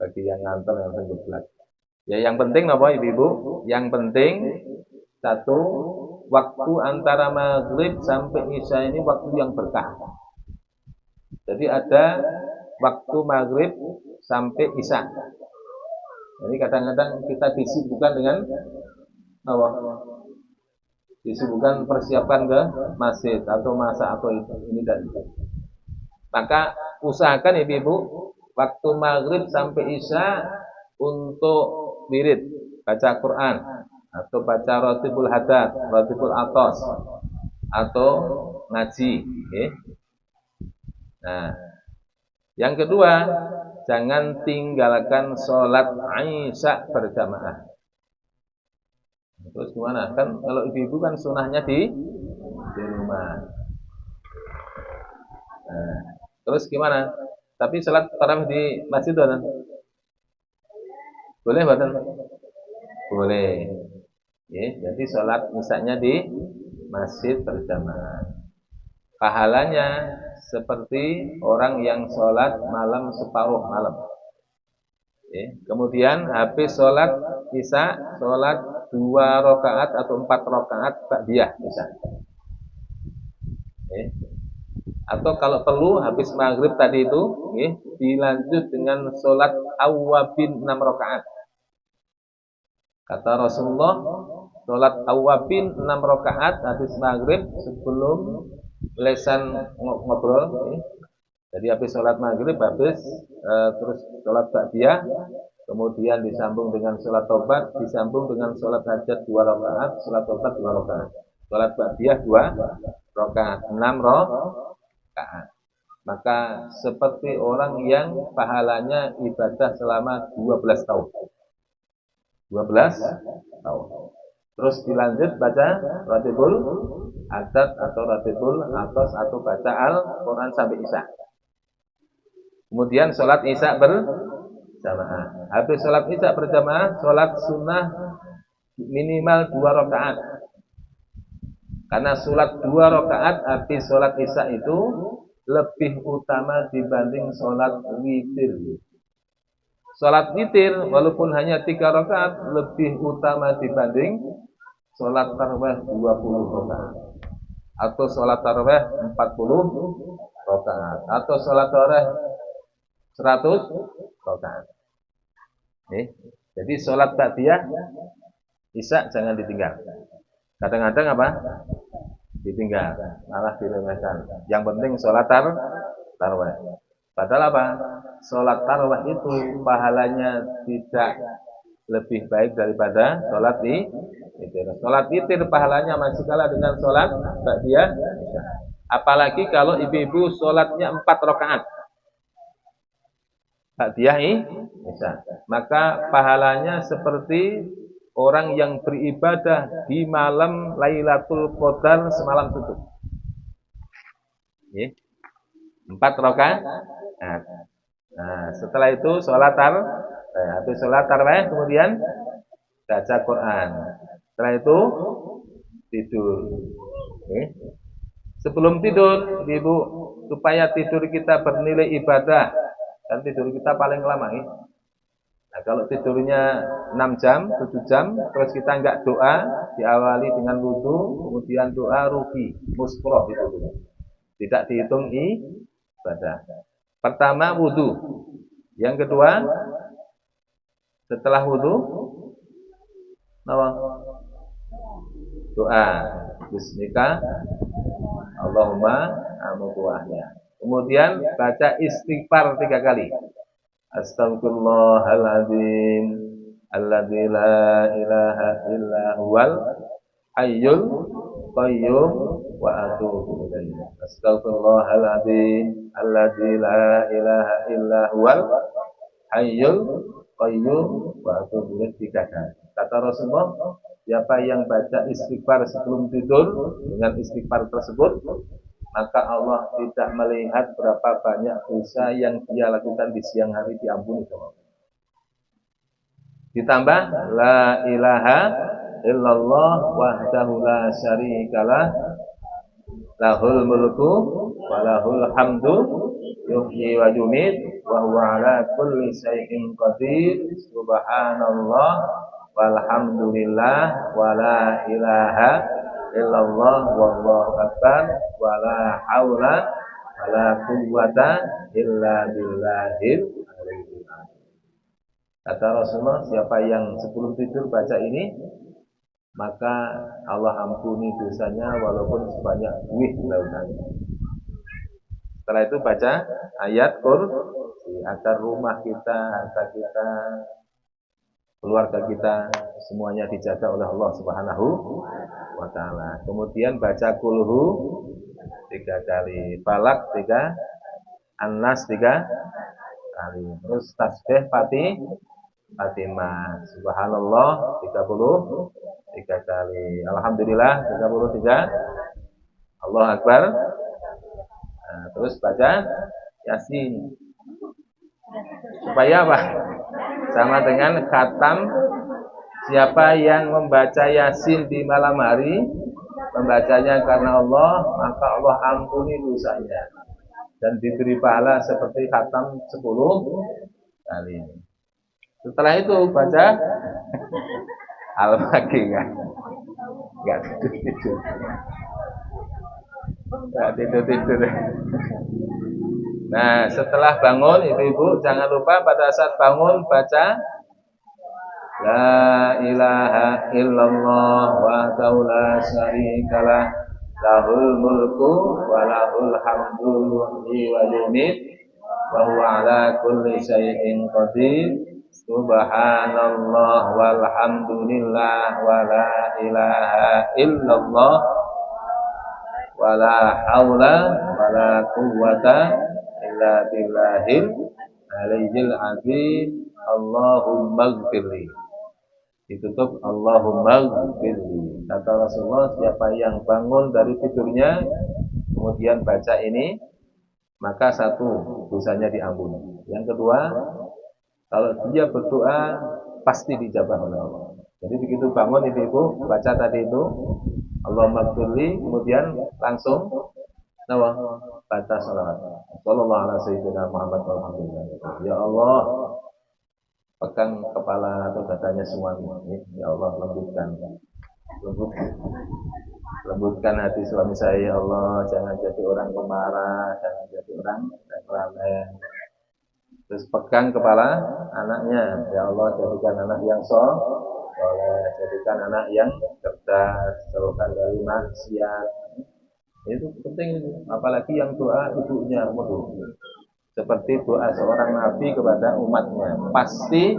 Bagi yang ngantor langsung geblak. Ya yang penting apa ibu-ibu? Yang penting satu, waktu antara maghrib sampai isya ini waktu yang berkah. Jadi ada waktu maghrib sampai isya. Jadi kadang-kadang kita disibukkan dengan apa? Disibukkan persiapan ke masjid atau masak atau ini dan itu. Maka usahakan ibu-ibu waktu maghrib sampai isya untuk wirid, baca Quran atau baca Ratibul Hadat, Ratibul Atos atau ngaji. Okay. Nah, yang kedua, jangan tinggalkan sholat isya berjamaah. Terus gimana? Kan kalau ibu-ibu kan sunahnya di rumah. Nah, terus gimana? Tapi sholat tarawih di masjid kan? Boleh buatan? Boleh. Ya, jadi sholat misalnya di masjid berjamaah. Pahalanya seperti orang yang sholat malam separuh malam. Ya, kemudian habis sholat isya, sholat 2 rakaat atau 4 rakaat ba'diyah misalnya. Ya. Atau kalau perlu habis maghrib tadi itu dilanjut dengan sholat awwabin 6 rakaat. Kata Rasulullah, sholat awwabin 6 rakaat habis maghrib sebelum lesan ngobrol. Jadi habis sholat maghrib, habis terus sholat ba'diyah, kemudian disambung dengan sholat taubat, disambung dengan sholat hajat 2 rakaat, sholat taubat 2 rakaat, sholat ba'diyah 2 rakaat, 6 rakaat. Maka seperti orang yang pahalanya ibadah selama 12 tahun. 12 tahun. Terus dilanjut baca Ratibul Adad atau Ratibul Atos atau baca Al-Quran sampai Isya. Kemudian sholat Isya berjamaah. Habis sholat Isya berjamaah, sholat sunnah minimal 2 rakaat. Karena sholat 2 rakaat habis sholat Isya itu lebih utama dibanding sholat witir. Sholat witir walaupun hanya 3 rakaat lebih utama dibanding sholat tarawih 20 rakaat. Atau sholat tarawih 40 rakaat. Atau sholat tarawih 100 rakaat. Jadi sholat ba'diyah Isya jangan ditinggal. Kadang-kadang apa? Ditinggal, malah diremehkan. Yang penting sholat tarawih. Padahal apa? Sholat tarawih itu pahalanya tidak lebih baik daripada sholat witir. Sholat witir pahalanya masih kalah dengan sholat ba'diyah. Apalagi kalau ibu-ibu sholatnya 4 rakaat. Ba'diyah Isya. Maka pahalanya seperti orang yang beribadah di malam Lailatul Qadar semalam suntuk. 4 rakaat. Nah, setelah itu sholat habis sholat tarawih kemudian baca Quran. Setelah itu tidur. Sebelum tidur, ibu, supaya tidur kita bernilai ibadah, dan tidur kita paling lama. Nah, kalau tidurnya 6 jam, 7 jam, terus kita enggak doa, diawali dengan wudu, kemudian doa rugi, musproh itu. Tidak dihitung ibadah. Pertama wudu. Yang kedua, setelah wudu, doa. Bismika Allahumma amutuahnya. Kemudian baca istighfar 3 kali. Astaghfirullahaladzim alladzi la ilaha illa huwal hayyul qayyum wa atubu ilaihi. Astaghfirullahaladzim alladzi la ilaha illa huwal hayyul qayyum wa atubu ilaihi 3 kali. Kata Rasulullah, siapa yang baca istighfar sebelum tidur dengan istighfar tersebut, maka Allah tidak melihat berapa banyak dosa yang dia lakukan di siang hari diampuni sama Allah. Ditambah la ilaha illallah wahdahu la syarikalah lahul mulku wa lahul hamdu yuhyi wa yumiit wa huwa ala kulli syai'in qadir. Subhanallah walhamdulillah wa la ilaha illallah wallahu akbar wa la haula wa la quwwata illa billahil aliyyil azim. Kata Rasulullah, siapa yang sebelum tidur baca ini, maka Allah ampuni dosanya walaupun sebanyak buih lautan. Setelah itu baca ayat kursi agar rumah kita, harta kita, keluarga kita semuanya dijaga oleh Allah Subhanahu wa ta'ala. Kemudian baca kulhu 3 kali, falak 3, An-Nas 3 kali. Terus tasbih Fatimah, subhanallah 3 kali, alhamdulillah 33, Allah Akbar. Nah, terus baca Yasin. Supaya apa? Sama dengan khatam. Siapa yang membaca Yasin di malam hari, membacanya karena Allah, maka Allah ampuni dosanya dan diberi pahala seperti khatam 10 kali. Setelah itu baca Al-Baqarah. Enggak tidur. Nah, setelah bangun, ibu-ibu jangan lupa pada saat bangun baca la ilaha illallah wahdahu la syarikalah lahul mulku wa lahul hamdu yuhyi wa yumiit wa huwa ala kulli syai'in qadir. Subhanallah walhamdulillah wa la ilaha illallah wa la haula wa la quwwata illa billahil aliyyil azim. Allahumma ighfirli. ditutup Allahumma ghfirli. Kata Rasulullah, siapa yang bangun dari tidurnya kemudian baca ini, maka satu, dosanya diampuni. Yang kedua, kalau dia berdoa pasti dijabah oleh Allah. Jadi begitu bangun ibu baca tadi itu Allahumma ghfirli, kemudian langsung baca salawat. Sallallahu alaihi sayyidina Muhammad walhamdulillah. Ya Allah, pegang kepala atau dadanya suami. Ya Allah, lembutkan hati suami saya. Ya Allah, jangan jadi orang pemarah, jangan jadi orang temperamen. Terus pegang kepala anaknya. Ya Allah, jadikan anak yang soleh, jadikan anak yang cerdas, jauhkan dari maksiat. Itu penting, apalagi yang doa ibunya. Seperti doa seorang nabi kepada umatnya, pasti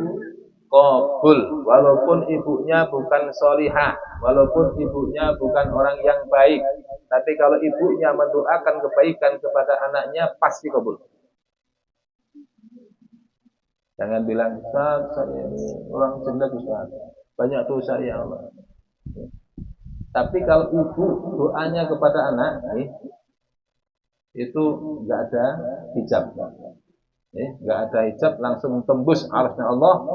qabul, walaupun ibunya bukan solihah, walaupun ibunya bukan orang yang baik, tapi kalau ibunya mendoakan kebaikan kepada anaknya pasti qabul. Jangan bilang, Ustaz, saya ini orang jelek Ustaz, banyak dosa ya Allah. Tapi kalau ibu doanya kepada anak itu enggak ada hijab. Enggak ada hijab, langsung tembus arasnya Allah,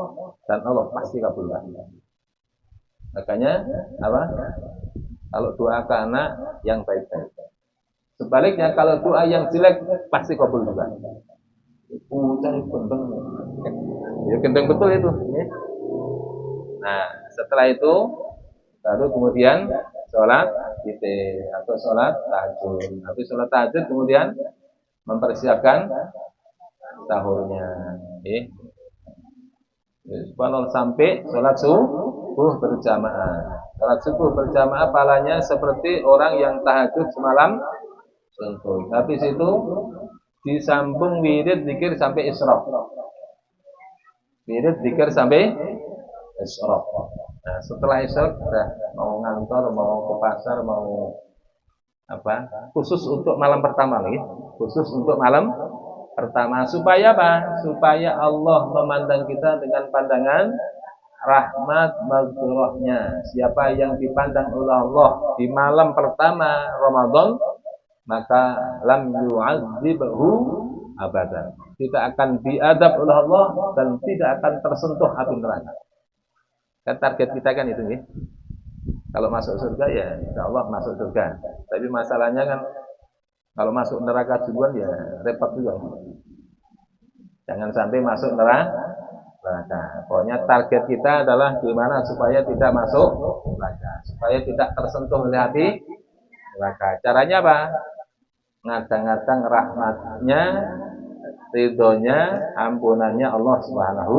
dan Allah pasti kabulkan. Makanya apa? Kalau doa ke anak yang baik-baik. Sebaliknya kalau doa yang jelek pasti kabul juga. Cari gendeng. Ya gendeng betul itu. Nah, setelah itu baru kemudian sholat atau sholat tahajud. Habis sholat tahajud kemudian mempersiapkan sahurnya. Subhanallah, sampai sholat subuh berjamaah. Sholat subuh berjamaah pahalanya seperti orang yang tahajud semalam suntuk. Habis itu disambung wirid zikir sampai isyraq. Wirid zikir sampai isyraq. Nah, setelah isyraq sudah mau ngantor, mau ke pasar, mau apa? Khusus untuk malam pertama nih. Khusus untuk malam pertama, supaya apa? Supaya Allah memandang kita dengan pandangan rahmat maghfirahnya. Siapa yang dipandang oleh Allah di malam pertama Ramadan, maka lam yu'adzibhu abadan. Tidak akan diadab oleh Allah dan tidak akan tersentuh api neraka. Kan target kita kan itu nih. Kalau masuk surga ya insyaallah masuk surga. Tapi masalahnya kan kalau masuk neraka duluan ya repot juga. Jangan sampai masuk neraka. Pokoknya target kita adalah gimana supaya tidak masuk neraka, supaya tidak tersentuh oleh api neraka. Caranya apa? Ngadang-ngadang rahmatnya, ridhonya, ampunannya Allah Subhanahu